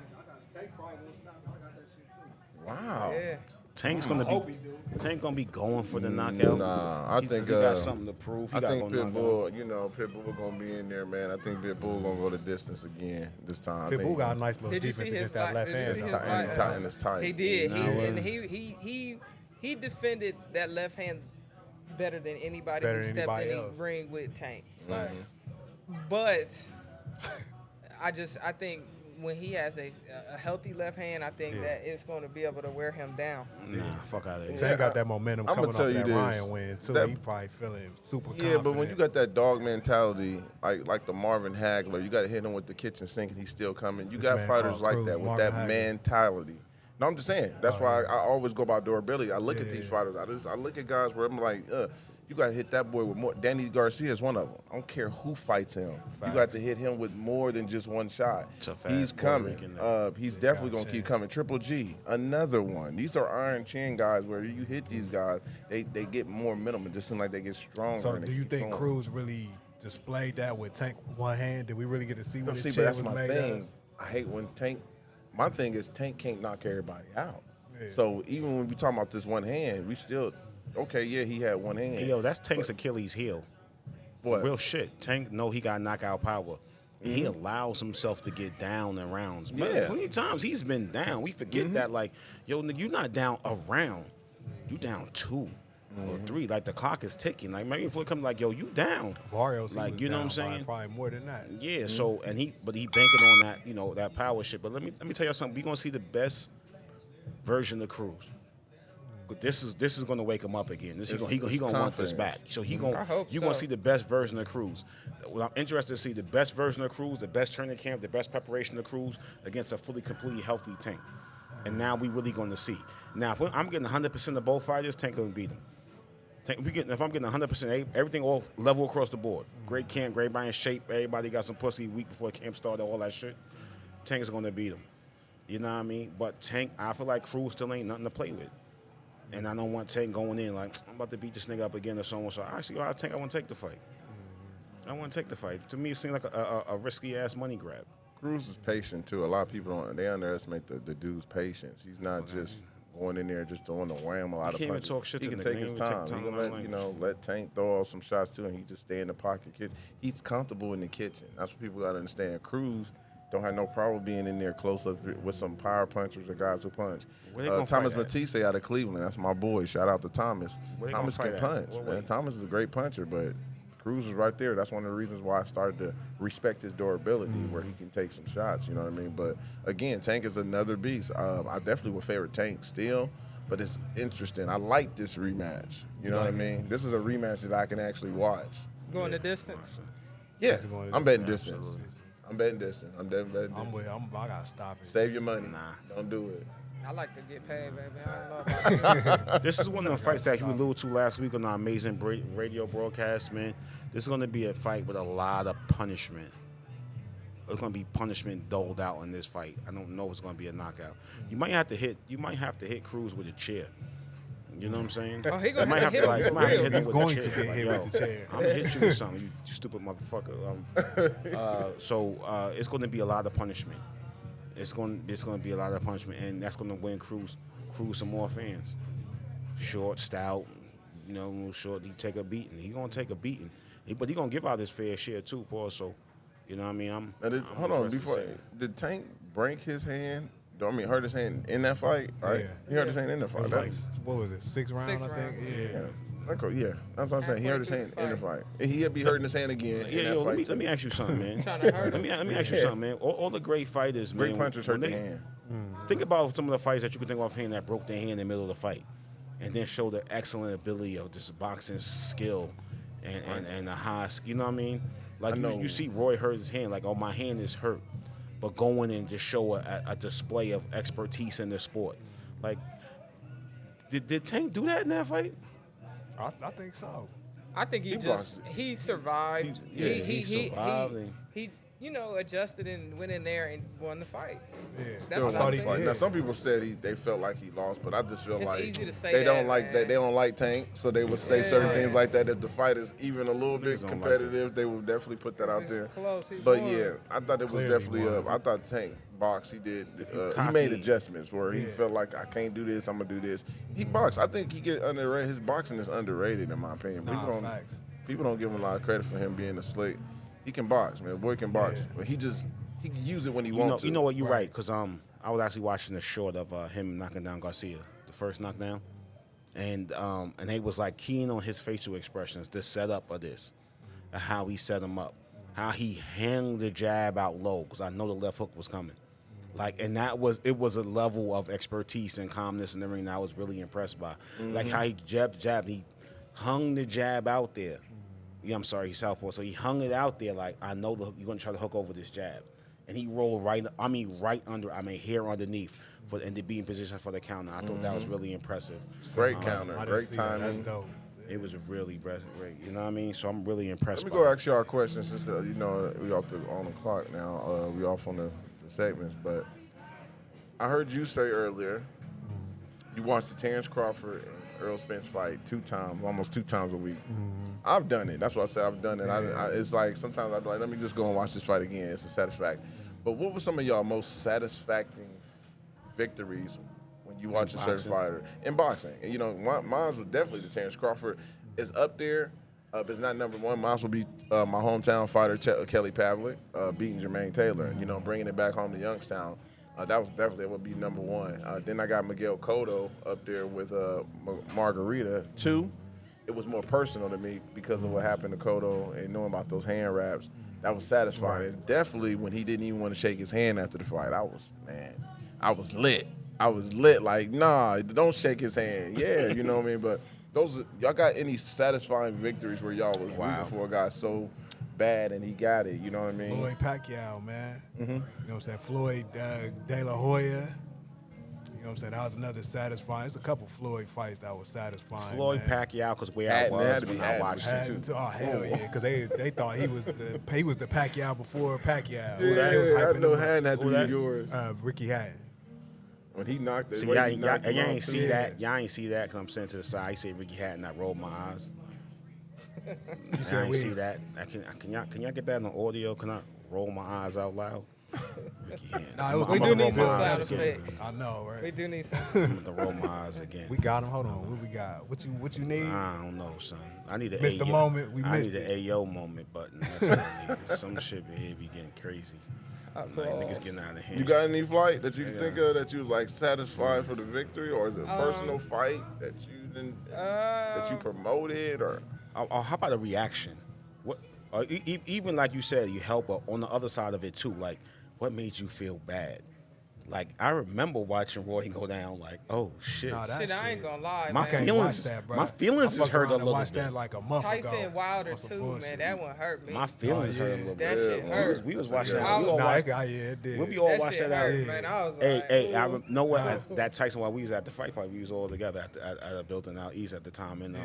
probably won't stop. I got that shit too. Wow. Yeah. Tank's I gonna hope be he do. Tank gonna be going for the knockout. Nah, I think he got something to prove. He I got think gonna knock Pitbull, Pitbull gonna be in there, man. I think Pitbull gonna go the distance again this time. I Pitbull think got a nice little Did you see defense his against that left did you hand. see his though. fight? tight, it's tight. He did. Nah, He defended that left hand better than anybody Better who than stepped anybody in else. the ring with Tank. Facts. But I think when he has a healthy left hand, I think that it's going to be able to wear him down. Nah, fuck out of here. Tank got that momentum I'ma coming off tell of you that this. Ryan win too. That- He probably feeling super Yeah, confident. but when you got that dog mentality, like the Marvin Hagler, you got to hit him with the kitchen sink and he's still coming. You This got man fighters called like Cruz, that with Marvin that Hagler. mentality. No, I'm just saying. That's why I always go about durability. I look at Yeah, these yeah. fighters. I look at guys where I'm like, you got to hit that boy with more. Danny Garcia is one of them. I don't care who fights him. You got Facts. to hit him with more than just one shot. It's a fast He's Puerto coming. Rican He's definitely got going to keep chin. coming. Triple G, another one. These are iron chin guys where you hit these guys, they get more minimum. It just seems like they get stronger. So and they do you keep think going. Cruz really displayed that with Tank with one hand? Did we really get to see what See, his but chin that's was my made thing. of? I hate when Tank. My thing is Tank can't knock everybody out. Yeah. So even when we talking about this one hand, we still okay. Yeah, he had one hand. Hey, yo, that's Tank's Achilles heel. What? Real shit. Tank know he got knockout power. He allows himself to get down in rounds. But Yeah. plenty of times he's been down. We forget that, like, yo, nigga, you not down a round. You down 2 or 3. Like, the clock is ticking. Like, maybe if it come like, yo, you down. Barrios, Like, was you know what I'm down by saying? Probably more than that. Yeah, so, and he banking on that, that power shit. But let me tell you something. We're going to see the best version of Cruz. But this is going to wake him up again. He going to want this back. So I hope you're going to so. see the best version of Cruz. Well, I'm interested to see the best version of Cruz, the best training camp, the best preparation of Cruz against a fully, completely healthy Tank. And now we really going to see. Now, if I'm getting 100% of both fighters, Tank going to beat him. If I'm getting 100%, everything all level across the board. Great camp, great body shape. Everybody got some pussy week before camp started, all that shit. Tank is going to beat him. You know what I mean? But Tank, I feel like Cruz still ain't nothing to play with. And I don't want Tank going in like, I'm about to beat this nigga up again or so on. So actually, I think I want to take the fight. I want to take the fight. To me, it seems like a risky-ass money grab. Cruz is patient too. A lot of people they underestimate the dude's patience. He's not just going in there just throwing a wham a lot of can't even punches. talk shit he to can the take nigga. his He can take time. He time can out let language. let Tank throw off some shots too, and he just stay in the pocket. He's comfortable in the kitchen. That's what people gotta understand. Cruz don't have no problem being in there close up with some power punchers or guys who punch. Where they gonna Thomas fight at? Matisse out of Cleveland. That's my boy. Shout out to Thomas. Where they Thomas gonna can fight at? punch. What Man. way? Thomas is a great puncher, but Cruz is right there. That's one of the reasons why I started to respect his durability, where he can take some shots. You know what I mean? But again, Tank is another beast. I definitely would favor Tank still, but it's interesting. I like this rematch. You know what I mean? This is a rematch that I can actually watch. Going the distance. Yeah, This is going to I'm betting distance. distance. Absolutely. I'm betting distance. I'm definitely betting I'm distance. with. I gotta stop it. Save your money. Nah. Don't do it. I like to get paid, baby. I don't know about this. This is one of the fights that you alluded to last week on our amazing radio broadcast, man. This is going to be a fight with a lot of punishment. There's going to be punishment doled out in this fight. I don't know if it's going to be a knockout. You might have to hit Cruz with a chair. You know what I'm saying? Oh, he gonna You might have to have hit him you might have to for hit real. him He's with going the to chair. get hit Like, with the chair. I'm gonna hit you with something, you stupid motherfucker. So it's going to be a lot of punishment. It's going to be a lot of punishment, and that's going to win Cruz some more fans. Short, stout, short. He take a beating. He gonna take a beating, but he gonna give out his fair share too, Paul. So, you know what I mean? I'm Hold on, interested to before see. did Tank break his hand? Hurt his hand in that fight, right? Yeah. He hurt his hand in the It fight. was That's- like, what was it, 6 rounds, Six I think? rounds. Yeah. That's what I'm saying. He hurt his hand in the fight. And he'll be hurting his hand again in Yeah, that yo, fight. let me ask you something, man. Trying to hurt Let him. me ask you something, man. All the great fighters, man. Great punchers hurt when the they- hand. Think about some of the fights that you could think offhand that broke their hand in the middle of the fight, and then show the excellent ability of just boxing skill and the high, you know what I mean? Like I know. you see Roy hurt his hand, like, oh, my hand is hurt, but go in and just show a display of expertise in the sport. Like, Did Tank do that in that fight? I think so. I think he survived. He survived. He adjusted and went in there and won the fight. Yeah, That's I what thought I'm he saying. did. Now some people said they felt like he lost, but I just feel It's like easy to say they don't that, like man. that. They don't like Tank, so they would say certain Yeah. things like that. If the fight is even a little bit Niggas don't like competitive, they would definitely put that out It's there. close, he But won. yeah, I thought it was Clearly definitely. won. I thought Tank boxed. He did. He cocky. made adjustments where he Yeah. felt like I can't do this. I'm gonna do this. He boxed. I think he get underrated. His boxing is underrated in my opinion. Nah, facts. People don't give him a lot of credit for him being a slick. He can box, man. The boy can box, Yeah. but he can use it when he You wants to. know what? You're Right. right. Because I was actually watching a short of him knocking down Garcia, the first knockdown, and they was like keen on his facial expressions, the setup of this, how he set him up, how he hung the jab out low because I know the left hook was coming, like, and it was a level of expertise and calmness in the ring that I was really impressed by, like how he jabbed, he hung the jab out there. Yeah, I'm sorry, he's southpaw, so he hung it out there like I know you're gonna try to hook over this jab. And he rolled right under, hair underneath, and to be in position for the counter. I thought that was really impressive. Great counter, I didn't great see that. That's timing. dope. It was really great, you know what I mean? So I'm really impressed Let by me go it. ask y'all a question since we on the clock now. We off on the segments, but I heard you say earlier you watched the Terrence Crawford and Earl Spence fight almost two times a week. I've done it. That's what I said. I've done it. It's like sometimes I'd be like, let me just go and watch this fight again. It's a satisfaction. But what were some of y'all most satisfying victories when you watch a certain fighter in boxing? And mine was definitely the Terrence Crawford. Is up there. It's not number one. Mine will be my hometown fighter Kelly Pavlik beating Jermaine Taylor. Bringing it back home to Youngstown. That would be number one. Then I got Miguel Cotto up there with Margarita. Two, it was more personal to me because of what happened to Cotto and knowing about those hand wraps. That was satisfying. And definitely when he didn't even want to shake his hand after the fight, I was lit. I was lit. Like, nah, don't shake his hand. Yeah, you know what I mean? But y'all got any satisfying victories where y'all was rooting for a guy so bad and he got it? You know what I mean? Floyd Pacquiao, man. You know what I'm saying? Floyd De La Hoya. You know what I'm saying? That was another satisfying. It's a couple Floyd fights that was satisfying. Floyd man. Pacquiao, because where I Had was to be when I Hatton. watched it too. Oh hell yeah! Because they thought he was the Pacquiao before Pacquiao. Yeah, They was I hyping know him up. Hatton had to Who be that? yours. Ricky Hatton. When he knocked it, See, way y'all he knocked him out, ain't too. see Yeah. that. Y'all ain't see that because I'm sitting to the side. I say Ricky Hatton. I rolled my eyes. You said I ain't we see that. Can y'all get that on the audio? Can I roll my eyes out loud? Ricky Hatton. Nah, it was We I'm do gonna need roll some my sound eyes effects. again. I know, right? We do need some. I'm gonna roll my eyes again. We got him. Hold on. What we got? What you need? I don't know, son. I need an Missed the AO. moment. We I missed need it. an AO moment button. That's what I need. Some shit here be getting crazy. Like, niggas getting out of hand. You got any flight that you can think of that you was like satisfied for the victory, or is it a personal fight that you didn't that you promoted, or How about a reaction? What? Even like you said, you help on the other side of it too. Like, what made you feel bad? Like, I remember watching Roy go down. Like, oh shit. Nah, that Shit, I ain't gonna lie, My man. Can't feelings- watch that, bro. my feelings I is fucked hurt around a and little watched bit. that like a month ago. Tyson Wilder On some too, bullshit. man. That one hurt me. My feelings Oh, hurt a yeah. little That bit. shit hurt. We was watching Yeah. that. We all Nah, watched. it did. We all That watched shit that out. hurt, man. I was Hey, like, hey, I ooh. know what? That Tyson, while we was at the fight party, we was all together at a building out east at the time, and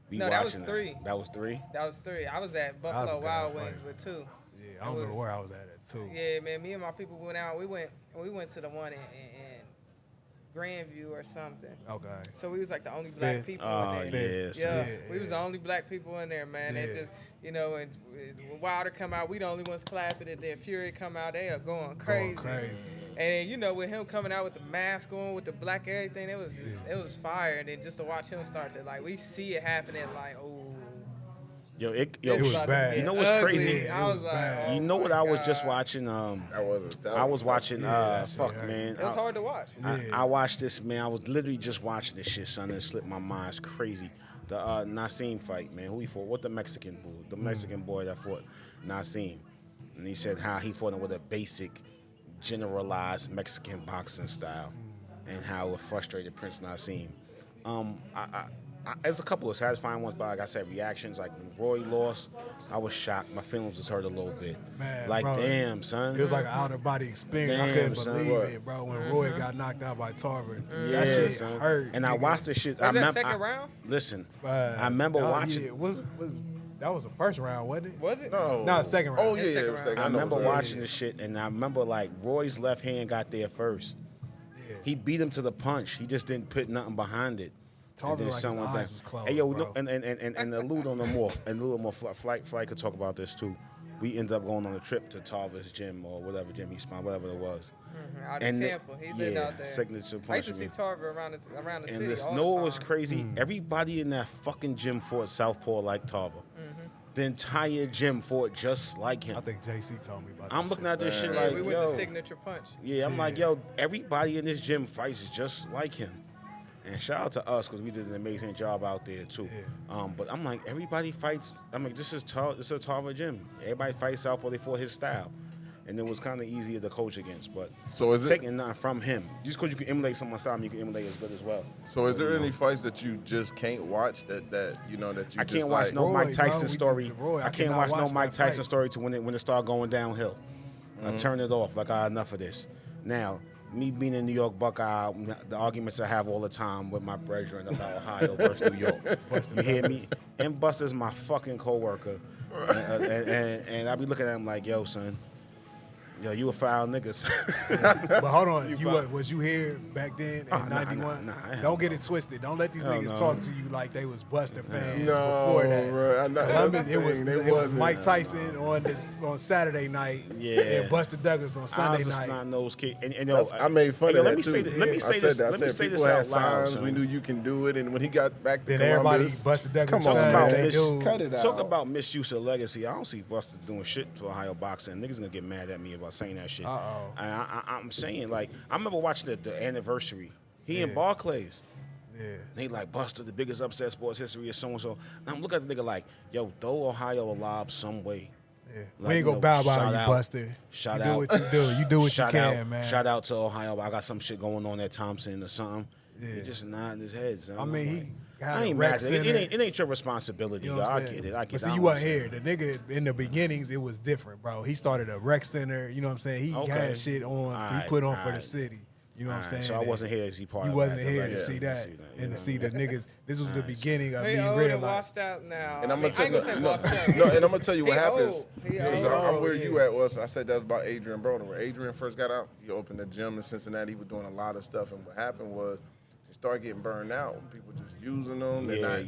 we No, that was watching three. That was three. That was three. I was at was a Buffalo good Wild fight. Wings with two. Yeah, I don't remember where I was at too. Yeah, man. Me and my people went out. We went to the one in Grandview or something. Okay. So we was like the only black Fit. people Oh in there. yes. Yeah, Yeah, we was the only black people in there, man. They Yeah. just, and when Wilder come out, we the only ones clapping it. Then Fury come out, they are going crazy. And then, with him coming out with the mask on, with the black everything, it was was fire. And then just to watch him start to we see it happening, like, oh. It was about to bad. get You know what's ugly. crazy? I was It was like, bad. oh You know what my I was just God. watching? I was watching. that shit Fuck, hurt. man. It was hard to watch. I watched this, man. I was literally just watching this shit, son, and it slipped my mind. It's crazy. The Nassim fight, man. Who he fought? What the Mexican boy? The Mexican boy that fought Nassim. And he said how he fought him with a basic, generalized Mexican boxing style, and how it frustrated Prince Nassim. there's a couple of satisfying ones, but like I said, reactions. Like when Roy lost, I was shocked. My feelings was hurt a little bit. Man, like, bro, damn, son. It was like an out-of-body experience. I Damn, couldn't son. believe What? it, bro. When Roy got knocked out by Tarver, Yeah, that shit son. hurt. And I nigga. watched the shit. Was I that remember, second round? Listen, I remember Oh, watching. Yeah, that was the first round, wasn't it? Was it? No, second round. Oh yeah, It's yeah, second it was round. second. I know remember what it was. watching the shit, and I remember like Roy's left hand got there first. Yeah. He beat him to the punch. He just didn't put nothing behind it. Tarver, like, his someone eyes back. was closed, Hey yo, bro. no, and allude on the more, and allude more. Flight could talk about this too. We ended up going on a trip to Tarver's gym or whatever gym he spun, whatever it was. Out And in the- Tampa. He lived yeah, out there. signature I used to punch see again. Tarver around the And city this, all know the what was time. crazy? Everybody in that fucking gym fought Southpaw like Tarver. The entire gym fought just like him. I think JC told me about I'm that looking shit. at this shit Yeah, like, we went yo. to signature punch. Yeah, I'm like, Yeah. yo, everybody in this gym fights just like him. And shout out to us because we did an amazing job out there too. Yeah. But I'm like, everybody fights. I'm like, this is a Tarver gym. Everybody fights Southpaw. They fought his style, and it was kind of easier to coach against. But So is it- taking nothing from him? Just because you can emulate someone's style, you can emulate as good as well. So is there You know? any fights that you just can't watch that you know that you I just can't watch like, no Roy, Mike bro, Tyson we just- story. Roy, I I can't cannot watch no watch Mike that Tyson fight. story to when it start going downhill. I turn it off. Like, I enough of this. Now, me being a New York Buckeye, the arguments I have all the time with my brethren about Ohio versus New York. You hear me? And Buster's my fucking coworker, and I be looking at him like, yo, son. Yo, you a foul niggas. But hold on, was you here back then in nah, '91? nah, Don't get it twisted. Don't let these Hell niggas no. talk to you like they was Buster fans no, before that. bro, I know, Columbus, that's the it was thing, they it was wasn't. Mike Tyson on Saturday night, Yeah. and Buster Douglas on I Sunday was a night. snot-nosed kid. And yo, I made fun hey, of let that me too. say this. Let me I say said this. that. I Let me said say people this had out loud. signs. son. We knew you can do it, and when he got back to Then everybody Columbus, Buster Douglas come on, son, man. they Miss- do. Cut it out. Talk about misuse of legacy. I don't see Buster doing shit to Ohio boxing. Niggas gonna get mad at me about saying that shit. Uh-oh. And I'm saying, like, I remember watching the anniversary. He in Yeah. Barclays. Yeah. And they like, Buster, the biggest upset sports history is so-and-so. And I'm looking at the nigga like, yo, throw Ohio a lob some way. Yeah. Like, We ain't gonna you know, bow shout by you, out. Buster. Shout you out. do what you do. You do what you Shout can, out, man. Shout out to Ohio. I got some shit going on at Thompson or something. Yeah. He just nodding his head. Son. I mean, I'm he like, had I a ain't rec mad. It center. ain't your responsibility. You know what I I'm get saying? it. I get But it. see, I you weren't understand. here. The nigga in the beginnings, it was different, bro. He started a rec center. You know what I'm saying? He Okay. had shit on. Alright, he put on for the alright. city. You know what I'm saying? So I And wasn't here to see part You of wasn't that. here Like, to yeah, see that you and know. to see the niggas. This was the beginning of He me old and realizing. washed out now. And I'm I gonna tell ain't you, gonna say no, washed out. no, and I'm gonna tell you what He happens. old. He Because old. I'm where Yeah. you at was. I said that was about Adrian Broner. When Adrian first got out, he opened a gym in Cincinnati. He was doing a lot of stuff, and what happened was he started getting burned out. People just using them. They're not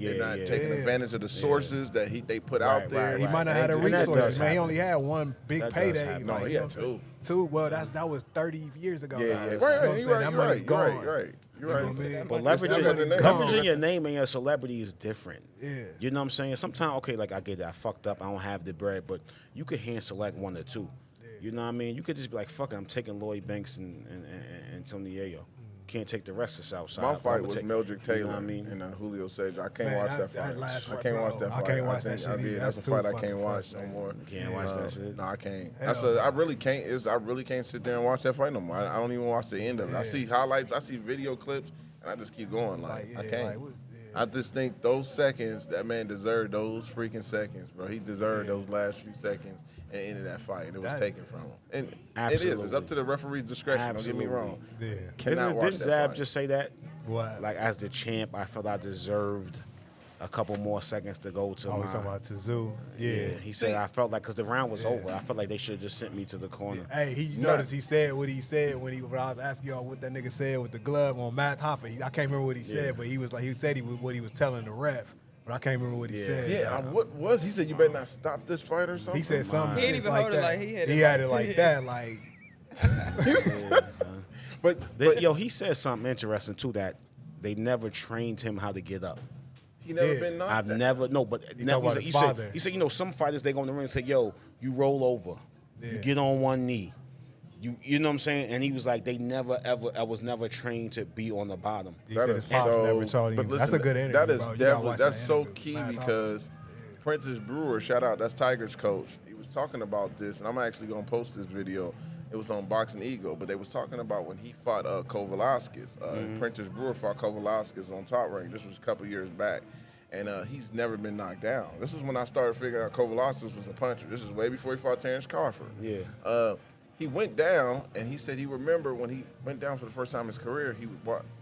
taking Yeah. advantage of the sources that they put out Right, there. right, He might not have had the And that does resources, man. He happen. only had one big That does payday. happen. No, like, he you know had what I'm saying? two. Two. Well, that was 30 years ago. Yeah, now. yeah, You know right, what right. I'm You're saying? right. That You're money's right. gone. You're right. You're You know right. what I mean? But That money's leveraging gone. your name and your celebrity is different. Yeah. You know what I'm saying? Sometimes, okay, like I get that. I fucked up. I don't have the bread, but you could hand select one or two. You know what I mean? You could just be like, fuck it, I'm taking Lloyd Banks and Tony Yayo. Can't take the rest of Southside. My but fight I'ma was take- Mildred Taylor You know what I mean? and Julio Cesar. I can't Man, watch that- that that fight. last I fight, can't bro, watch that I fight. can't watch that think shit I did. either. That's a That's fight two I can't fucking watch fights, no man. more. You can't watch that shit? No, I can't. Hell I no. really can't. I really can't sit there and watch that fight no more. I don't even watch the end of it. I Yeah. see highlights. I see video clips, and I just keep going. Like Like, I yeah, can't. like, what- yeah. I just think those seconds, that man deserved those freaking seconds, bro. He deserved Yeah. those last few seconds and ended that fight, and it was That- taken from him. And it is. Absolutely. It's up to the referee's discretion. Don't Absolutely. get me wrong. Yeah. Cannot watch Didn't that Zab fight. just say that? What? Like, as the champ, I felt I deserved a couple more seconds to go to Oh, my... we talking about Tazoo. Yeah. He said, I felt like, because the round was over, I felt like they should have just sent me to the corner. Hey, you Nah. notice he said what he said when I was asking y'all what that nigga said with the glove on Matt Hoffa. I can't remember what he said, but he was like, he said what he was telling the ref, but I can't remember what he said. Yeah, what was he said? You better not stop this fight or something. He said something He didn't shit even like hold it that. like he had it had like- it like that, like Yeah, son. But Yo, he said something interesting, too, that they never trained him how to get up. he never Yeah. been knocked. I've out. never, no, but talking never, about his father. he said, you know, some fighters, they go in the ring and say, yo, you roll over. You Yeah. get on one knee. You know what I'm saying? And he was like, they never, ever, I was never trained to be on the bottom. he That said is his pops so- never told but him. listen, That's a good interview, That is bro. You gotta definitely watch that's that so interview. key Matt Hoffa. because Prentice Brewer, shout out, that's Tiger's coach. He was talking about this, and I'm actually gonna post this video. It was on Boxing Ego, but they was talking about when he fought Kovalevskis. Prentice Brewer fought Kovalevskis on Top Rank. This was a couple years back. And he's never been knocked down. This is when I started figuring out Kovalevskis was a puncher. This is way before he fought Terrence Crawford. Yeah. He went down, and he said he remembered when he went down for the first time in his career,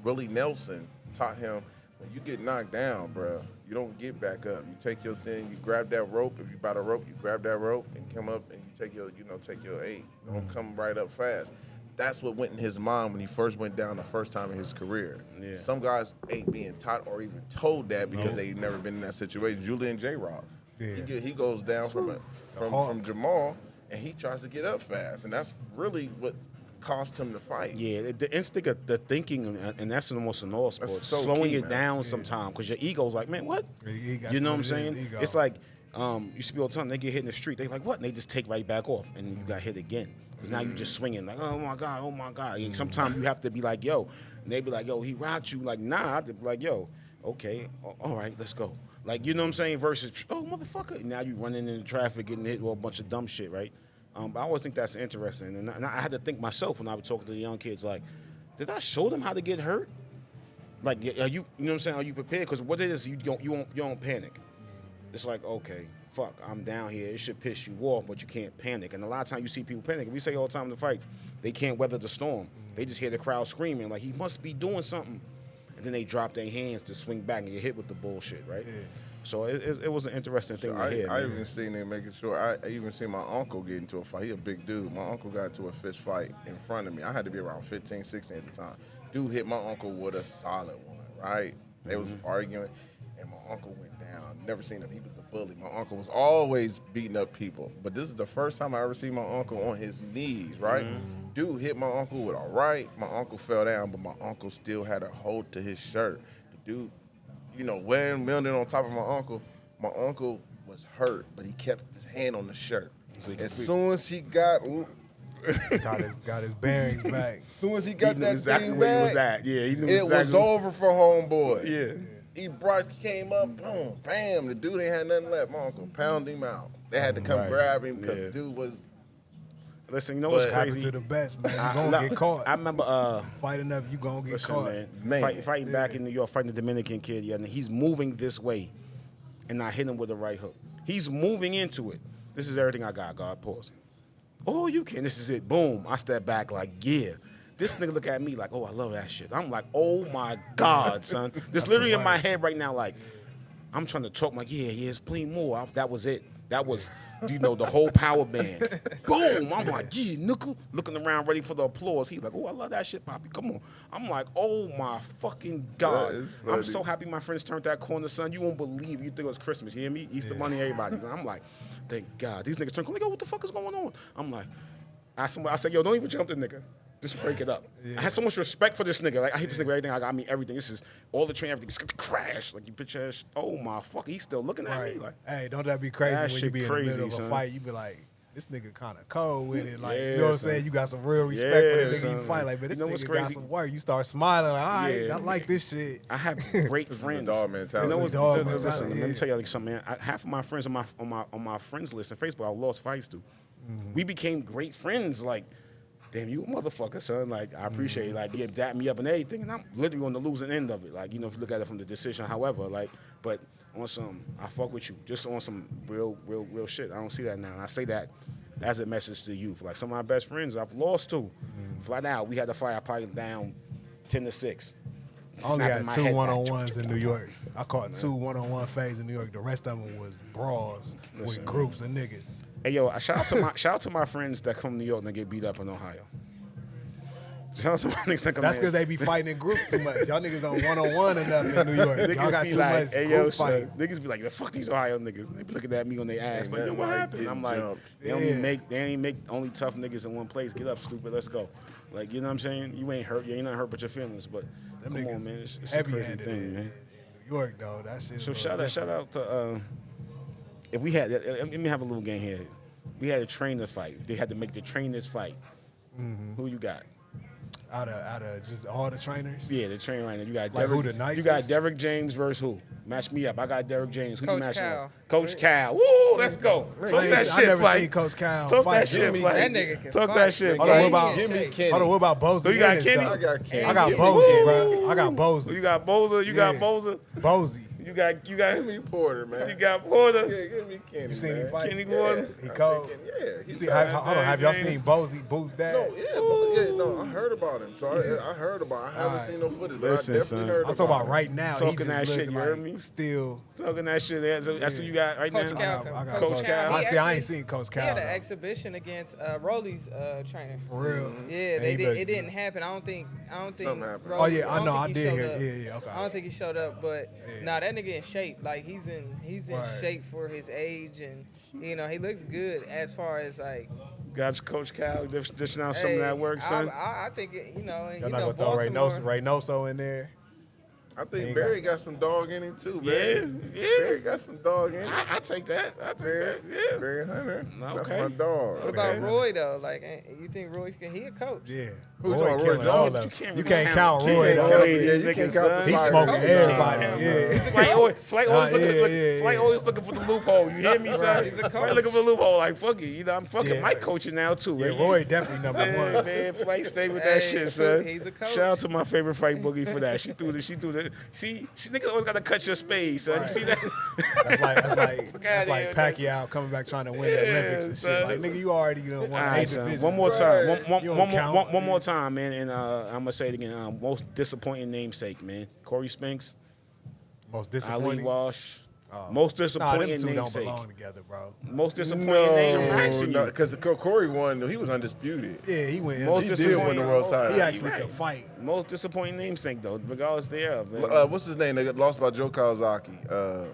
Willie Nelson taught him, when you get knocked down, bro, you don't get back up. You take your thing, you grab that rope. If you by the rope, you grab that rope and come up and you take your 8. Don't come right up fast. That's what went in his mind when he first went down the first time in his career. Yeah. Some guys ain't being taught or even told that because they've never been in that situation. Julian J-Rock, he goes down from Jamal, and he tries to get up fast, and that's really what cost him the fight. Yeah, the instinct of the thinking, and that's almost in all sports, so slowing key, it man. down sometimes, because your ego's like, man, what? You know what I'm saying? It's like, you see all the time, they get hit in the street, they like, what? And they just take right back off, and you got hit again. Now you just swinging like, oh my God. And sometimes you have to be like, yo, and they be like, yo, he rocked you. Like, nah, I have to be like, yo, okay, all right, let's go. Like, you know what I'm saying? Versus, oh, motherfucker. Now you running into traffic, getting hit with a bunch of dumb shit, right? But I always think that's interesting. And I had to think myself when I was talking to the young kids, like, did I show them how to get hurt? Like, are you know what I'm saying? Are you prepared? Because what it is, you don't panic. It's like, okay, fuck, I'm down here. It should piss you off, but you can't panic. And a lot of times you see people panic. We say all the time in the fights, they can't weather the storm. They just hear the crowd screaming, like, he must be doing something. And then they drop their hands to swing back and get hit with the bullshit, right? Yeah. So it was an interesting thing to hear. I even seen them making sure. I even seen my uncle get into a fight. He a big dude. My uncle got into a fist fight in front of me. I had to be around 15, 16 at the time. Dude hit my uncle with a solid one, right? They was arguing, and my uncle went down. Never seen him. He was the bully. My uncle was always beating up people. But this is the first time I ever seen my uncle on his knees, right? Dude hit my uncle with a right. My uncle fell down, but my uncle still had a hold to his shirt. The dude, wearing Milner on top of my uncle was hurt, but he kept his hand on the shirt. As soon as he got his bearings back. As soon as he got that exactly thing where back, he was at. Yeah, he knew it exactly. was over for homeboy. Yeah. He came up, boom, bam. The dude ain't had nothing left. My uncle pounded him out. They had to come grab him because the dude was. Listen, you know what's crazy? To the best, man. You gonna get caught. I remember fight enough, you gonna get caught. Man. Fighting back in New York, fighting the Dominican kid, and he's moving this way, and I hit him with the right hook. He's moving into it. This is everything I got. God, pause. Oh, you can. This is it. Boom. I step back like, yeah. This nigga look at me like, oh, I love that shit. I'm like, oh my God, son. This literally in my head right now, like, I'm trying to talk. I'm like, yeah, it's plenty more. That was it. That was, the whole power band. Boom. I'm like, yeah, nickel. Looking around ready for the applause. He's like, oh, I love that shit, Poppy. Come on. I'm like, oh my fucking God. I'm so happy my friends turned that corner, son. You won't believe. You think it was Christmas. You hear me? Easter money, everybody's. And I'm like, thank God. These niggas turned like, yo, what the fuck is going on? I'm like, I said, yo, don't even jump the nigga. Just break it up. Yeah. I had so much respect for this nigga. Like, I hate this nigga, everything. I mean, everything. This is all the train, everything. Just crash. Like, you picture, oh my fuck, he's still looking at me. Like, hey, don't that be crazy when you be in the middle of a fight? You be like, this nigga kind of cold with it. Like, you know what I'm saying? You got some real respect for the nigga you fight. Like, but this nigga got some work. You start smiling. Like, all right, I like this shit. I have great friends. Dog mentality. Listen, let me tell you something, man. Half of my friends on my friends list on Facebook, I lost fights to. We became great friends. Like, damn, you a motherfucker, son. Like, I appreciate it. Like, you dap me up and everything, and I'm literally on the losing end of it. Like, if you look at it from the decision, however, like, but on some, I fuck with you. Just on some real shit. I don't see that now. And I say that as a message to youth. Like, some of my best friends I've lost to. Flat out, we had to fight. I probably down 10-6. I only had 2 one-on-ones in New York. I caught 2 one-on-one fades in New York. The rest of them was brawls with groups of niggas. Hey, yo, shout out to my friends that come to New York and they get beat up in Ohio. Shout out to my niggas that come That's because they be fighting in groups too much. Y'all niggas don't one-on-one enough in New York. Y'all got too much group fight. Niggas be like, fuck these Ohio niggas. And they be looking at me on their ass like, yo, what happened? I'm like, they only make only tough niggas in one place. Get up, stupid. Let's go. Like, you know what I'm saying? You ain't hurt. You ain't not hurt but your feelings. But them come on, man. It's a crazy thing, man. New York, though. That shit. So shout out to if we had, let me have a little game here. We had a trainer fight. They had to make the trainers fight. Who you got? Out of just all the trainers. Yeah, the train right now. You got Like who Derrick. the You got nicest? Derrick James versus who? Match me up. I got Derrick James. Who you Coach matching Cal. with? Coach Cal. Woo, let's go. Talk that I shit, never Flight. seen Coach Cal Talk fight. that shit, me- Flight. That nigga can Talk fight. that shit, Hold on, what Flight. about Give me Kenny. Hold on, what about Bozy? So you got Ennis, Kenny? though? I got Kenny. I got Give me Bozy, Kenny. bro. I got Bozy. You got Boza. You got Yeah. Boza. Bozy. You got Give me Porter, man. you got Porter. Yeah, give me Kenny. You seen man. him fight? Kenny Yeah, Porter. He I'm cold. thinking, yeah, You he's see, tired. hold on, have y'all James. seen Bozy Boots dad? No, I heard about him. So I heard about him. I haven't Alright. seen no footage, but Listen, I definitely son. heard I'm about talking about him. right now. Talking he just that shit, look you like heard me? still. Talking that shit. That's what you got right Coach now. Cal. I got Coach Cal. I He ain't seen Coach He Cal. had an though. exhibition against Rolly's trainer. For real. Yeah, And they he did. looked- It didn't happen. I don't think. Something happened. Rolly- Oh yeah, I don't know. think I he did showed hear. up. Yeah, okay. I don't think he showed up, but Yeah. nah, that nigga in shape. Like he's in Right. shape for his age, and he looks good as far as like. Got Coach Cal dishing out some of hey, that work, son. I think it, Y'all not gonna throw Reynoso in there? I think Ain't Barry got some dog in him too, Yeah, man. yeah. Barry got some dog in him. I take that. I take Barry, that. Yeah. Barry Hunter. That's Okay. my dog. What about Roy though? Like, you think Roy's he a coach? Yeah. Who's Roy on Roy killing Jones? all But of you them. can't You really can't count- count can't Roy count though. Roy. Yeah, These you niggas, can't count the son. He's fire. smoking Nah. everybody. Nah. Yeah. Flight always yeah. Flight always looking for the loophole. You hear me, son? He's a Flight coach. looking for the loophole. Like, fuck it. You know, I'm fucking Yeah. Mike coaching now, too. Yeah, right? Roy definitely number Man, one. man, Flight stay with that Hey, shit, son. he's a coach. Shout out to my favorite fight boogie for that. She threw the. See, niggas always got to cut your space, son. You Right. see that? That's like here, Pacquiao coming back trying to win the Olympics and shit. son. Like nigga, you already won All the right, 8th son. division. One more time. Right. One more time, man. And I'm gonna say it again. Most disappointing namesake, man. Corey Spinks, Most Ali disappointing. Walsh. Oh. Most Nah, disappointing them two don't namesake. belong together, bro. Most disappointing name. I'm asking you. because Corey won. He was undisputed. Yeah, he went. Most He did disappointing. win the world title. He actually Right. could fight. Most disappointing namesake, though, regardless thereof. Man. What's his name? They got lost by Joe Kawasaki.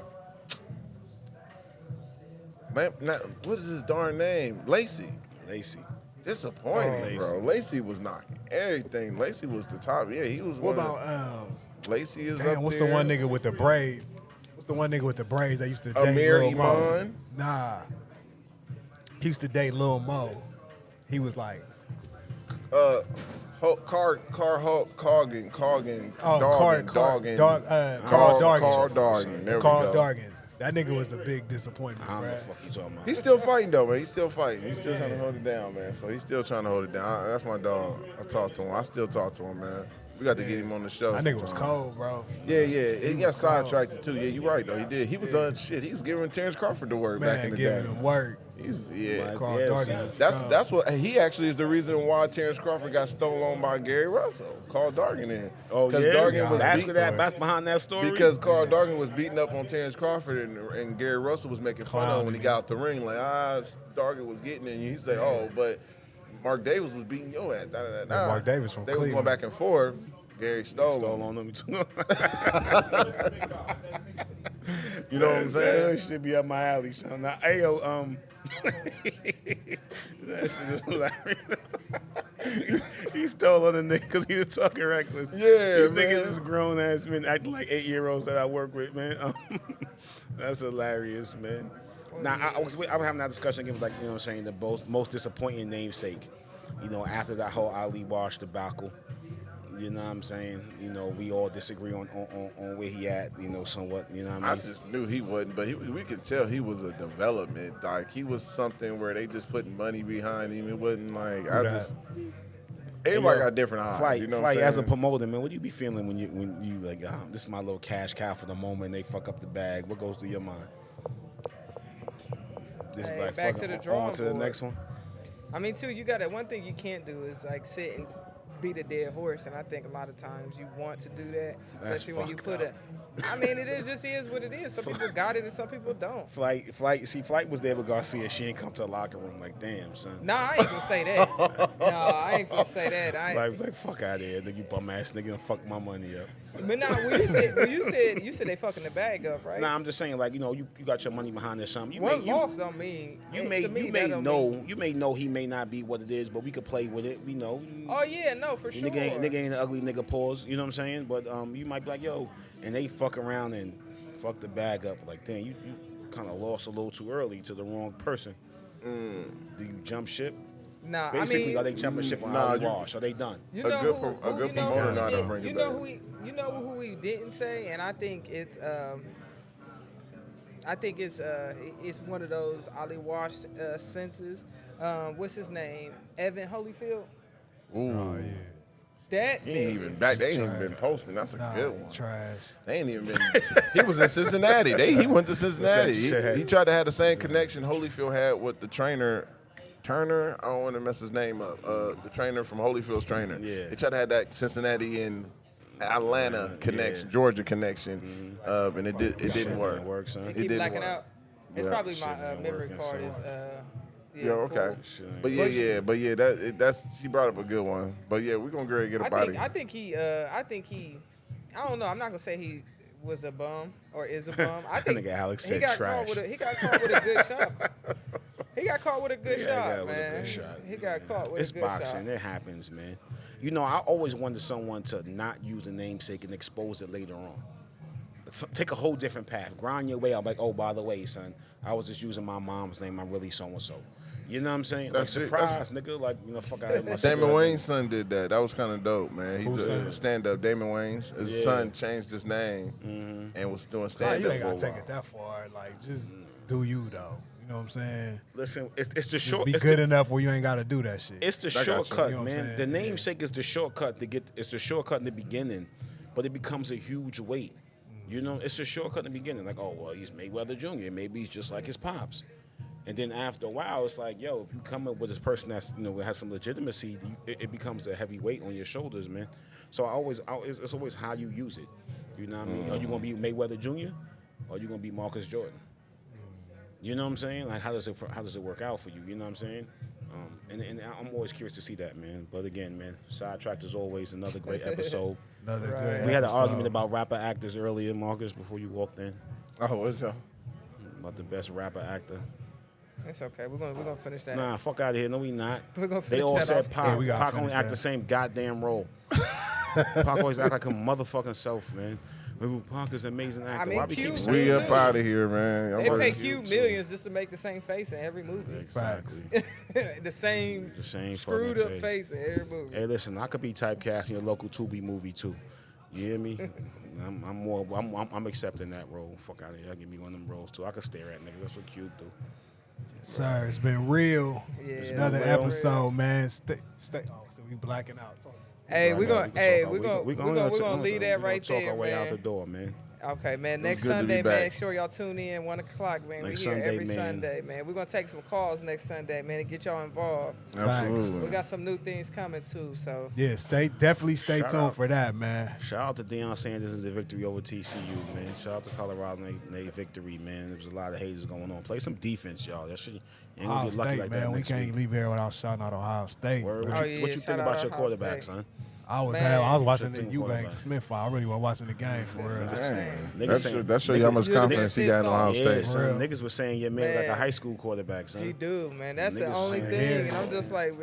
What is his darn name? Lacey. Lacey. Disappointing, bro. Lacey was knocking everything. Lacey was the top. Yeah, he was What one. about Lacey is up damn? What's there. the one nigga with the braids? What's the one nigga with the braids that used to date Amir Lil Mo? Iman? Nah, he used to date Lil Mo. He was like, Carl Doggins. Carl Dargins. There Carl we go. Dargins. That nigga was a big disappointment, I don't know bruh. what the fuck you talking about. He's still fighting though, man. He's still fighting. He's still trying to hold it down, man. So he's still trying to hold it down. That's my dog. I talk to him. I still talk to him, man. We got to get him on the show. That nigga was sometime. cold, bro. Yeah. He got was sidetracked too. Yeah, you're right though. He did. He was done shit. He was giving Terrence Crawford the word back Man, in the giving day. him work. Yeah. Carl Yeah, Dargins. son. is cold. That's what he actually is the reason why Terrence Crawford got stolen on by Gary Russell. Carl Dargan in. Oh, yeah? Dargan was That's beat- that's behind that story? because Carl Dargan was beating up on Terrence Crawford and Gary Russell was making fun of him when he got out the ring. Like, Dargan was getting in you. He said, but Mark Davis was beating your ass. Yeah, Mark Davis from They was going Cleveland. back and forth. Gary stole Stole him. on them, too. You know what I'm saying? That should be up my alley, son. Now, ayo, that shit is hilarious. He stole on the nigga because he was talking reckless. Yeah, You man. niggas is grown ass men acting like 8-year-olds that I work with, man. That's hilarious, man. Now, I was having that discussion again with, like, you know what I'm saying, the most disappointing namesake, you know, after that whole Ali Walsh debacle. You know what I'm saying? You know, we all disagree on where he at, you know, somewhat, you know what I I mean? just knew he wasn't, but we could tell he was a development. Like, he was something where they just put money behind him. It wasn't like, everybody got different eyes. Flight, you know what I'm as a saying? promoter, man, what do you be feeling when you like, this is my little cash cow for the moment, and they fuck up the bag? What goes through your mind? This Hey, like back fuck to the on drawing to the board. next one. I mean, too, you got to, one thing you can't do is like sit and beat a dead horse, and I think a lot of times you want to do that, That's especially when you fucked put I mean, it is what it is. Some people got it and some people don't. Flight was there with Garcia. She ain't come to the locker room like, damn, son. Nah, I ain't gonna say that. No, I ain't gonna say that. Flight was like, fuck out of here, nigga, you bum ass nigga, and fuck my money up. But nah, when you said they fucking the bag up, right? Nah, I'm just saying, like, you know, you got your money behind this something. One loss don't mean You to may me, that don't mean- you may know he may not be what it is, but we could play with it. We know. Oh yeah, no, for sure. Nigga ain't an ugly nigga, pause. You know what I'm saying? But you might be like, yo, and they fuck around and fuck the bag up. Like, damn, you kind of lost a little too early to the wrong person. Do you jump ship? Nah, Basically, I mean, are they championship on Nah, Ali you- Wash? Are they done? you a know good who, pro- a who good you know promoter who know how to we did- bring it you know back. you know who we didn't say, and I think it's it's one of those Ali Wash senses. What's his name? Evan Holyfield. Ooh. Oh yeah. That He ain't nigga. even back. They ain't even been posting. That's a Nah, good one. trash. They ain't even been. He was in Cincinnati. He went to Cincinnati. you said? He tried to have the same connection Holyfield had with the trainer, Turner. I don't want to mess his name up. The trainer from Holyfield's trainer. Yeah. They tried to have that Cincinnati and Atlanta connection, Georgia connection, and it didn't work. Didn't work, son. They It keep didn't blacking work. out. It's Yeah. probably Shit my ain't memory working, card son. is Yeah, okay. full. But yeah, that's she brought up a good one. But yeah, we're gonna go ahead and get a body. I think he I don't know. I'm not gonna say he was a bum or is a bum. I think Nigga Alex he said got trash. caught with a good shot. He got caught with a good Yeah, shot, got with a man. good shot. He got caught with It's a good boxing. shot. It happens, man. You know, I always wanted someone to not use the namesake and expose it later on. Take a whole different path. Grind your way out. Like, oh, by the way, son, I was just using my mom's name. I'm really so-and-so. You know what I'm saying? That's like, it. surprise, nigga. Like, you know, fuck out of my Damon cigarette. Wayne's son did that. That was kind of dope, man. He Who's did son? stand up. Damon Wayne's his Yeah. son changed his name and was doing Nah, stand you up ain't for a gotta take while. it that far. Like, just do you though. You know what I'm saying? Listen, it's the Just short. be it's good the, enough where you ain't gotta do that shit. It's the got you. shortcut, You know what I'm man. saying? The namesake is the shortcut to get. It's the shortcut in the beginning, but it becomes a huge weight. You know, it's a shortcut in the beginning. Like, oh well, he's Mayweather Jr. Maybe he's just like his pops. And then after a while, it's like, yo, if you come up with this person that's has some legitimacy, it becomes a heavy weight on your shoulders, man. So it's always how you use it. You know what I mean? Are you gonna be Mayweather Jr. or are you gonna be Marcus Jordan? You know what I'm saying? Like, how does it work out for you? You know what I'm saying? And I'm always curious to see that, man. But again, man, Sidetracked is always another great episode. Another Right. good We had an episode. argument about rapper actors earlier, Marcus, before you walked in. Oh, what's y'all? About the best rapper actor. It's okay. We're gonna finish that. Nah, fuck out of here. No, we not. We're gonna They finish all that said off. Pac. Yeah, we gotta Pac only finish act that. the same goddamn role. Pac always act like a motherfucking self, man. Ooh, Pac is an amazing actor. I mean, Why we Q keep too. saying We that? up out of here, man. They I'm pay ready. Q millions just to make the same face in every movie. Exactly. the same The same screwed fucking up face in every movie. Hey, listen, I could be typecast in your local Tubi movie too. You hear me? I'm accepting that role. Fuck out of here. Give me one of them roles too. I could stare at niggas. That's what Q do. Sir, it's been real. Yeah, It's it's another real. episode, man. Stay. Oh, so we blacking out. Hey, Right we're now, gonna leave that right talk there, our way out man. the door, man. Okay, man. It was Next good to be Sunday, back. man. Make sure y'all tune in 1 o'clock, man. Next We here Sunday, every man. Sunday, man. We're gonna take some calls next Sunday, man, and get y'all involved. Absolutely. We got some new things coming too, so Yeah, definitely stay Shout tuned out. for that, man. Shout out to Deion Sanders and the victory over TCU, man. Shout out to Colorado and their victory, man. There was a lot of haters going on. Play some defense, y'all. That shit, you ain't gonna Ohio get lucky State, like man. that We next can't week. leave here without shouting out Ohio State. Word. bro. What Oh, you, yeah, what you shout think out about your Ohio quarterback, State. son? I was Man. watching the Should've Eubanks quarterback. Smith fight. I really wasn't watching the game for real. That show you how much You're the confidence he got in Ohio Yeah, State. son. Real. Niggas was saying you're made like a Man. high school quarterback, son. he do, man. That's the Niggas only saying- thing, Yeah. and I'm just like,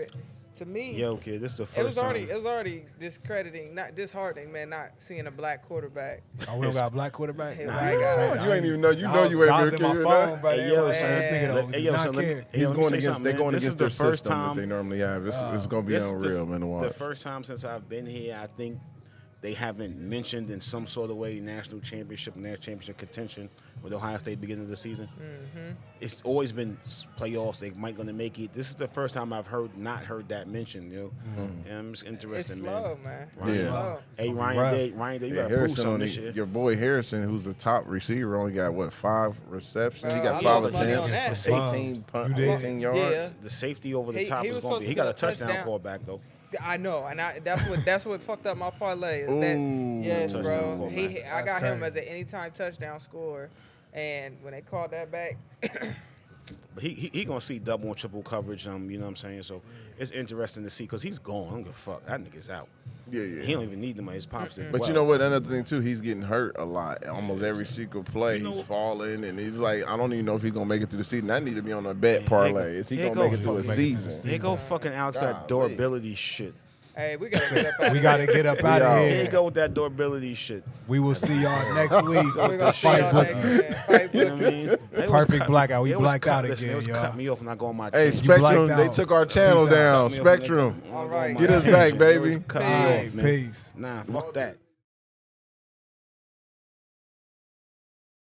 to me, Yo, kid, this is the it first was time. already discrediting, not disheartening, man, not seeing a black quarterback. Oh, we don't got a black quarterback? Hey, Nah, white guy. You ain't even know. You know I was- you ain't I was been in my carrying phone, that. bro. Hey, yo, This son. nigga Hey, yo, don't son, let me- care. hey, He's yo, let me going say against. something, They're man. going This against is their the first system that time. they normally have. This is going to be unreal, man. To watch. The first time since I've been here, I think they haven't mentioned in some sort of way national championship and their championship contention with Ohio State beginning of the season. It's always been playoffs. They might going to make it. This is the first time I've not heard that mentioned. You know, and I'm just interested, It's man. slow, man. Ryan, It's Yeah. slow. Hey, rough. Ryan Day, you Yeah, got to prove Harrison something only, this year. your boy Harrison, who's the top receiver, only got what 5 receptions. He Bro, got I 5 lost money on attempts, that. 18 You did? 18 yards. Yeah. The safety over the He top was is going to supposed be. He to got a get a touchdown touchdown. callback though. I know, and that's what fucked up my parlay. Is Ooh. that yes, Touchdown bro? callback. I That's got him crazy. as an anytime touchdown scorer, and when they called that back, But he gonna see double and triple coverage. You know what I'm saying? So it's interesting to see because he's gone. I don't give a fuck. That nigga's out. Yeah, yeah. He don't even need them. His pops did. But well. you know what? Another thing too, he's getting hurt a lot. Almost every single play, You know- he's falling, and he's like, I don't even know if he's gonna make it through the season. I need to be on a bet parlay. Is he Here gonna make go it through a fucking make it through the season? Here go fucking Alex that Golly. durability shit. Hey, we gotta get up out We got to get up out of Here you here. go with that durability shit. We will see y'all next week. We're gonna see Fight y'all Bookies. next, man. Fight You know what I Bookies. mean? They was Perfect cut- blackout. We they was blacked cut- out listen, again, They was y'all. cut me off when I go on my Hey, team. Spectrum, blacked they out. took our channel Peace out. down. Cut me off when they go- Spectrum. when I go on All right. my Get us team, back, man. They was baby. cut me Peace. off, man. Peace. Nah, fuck that.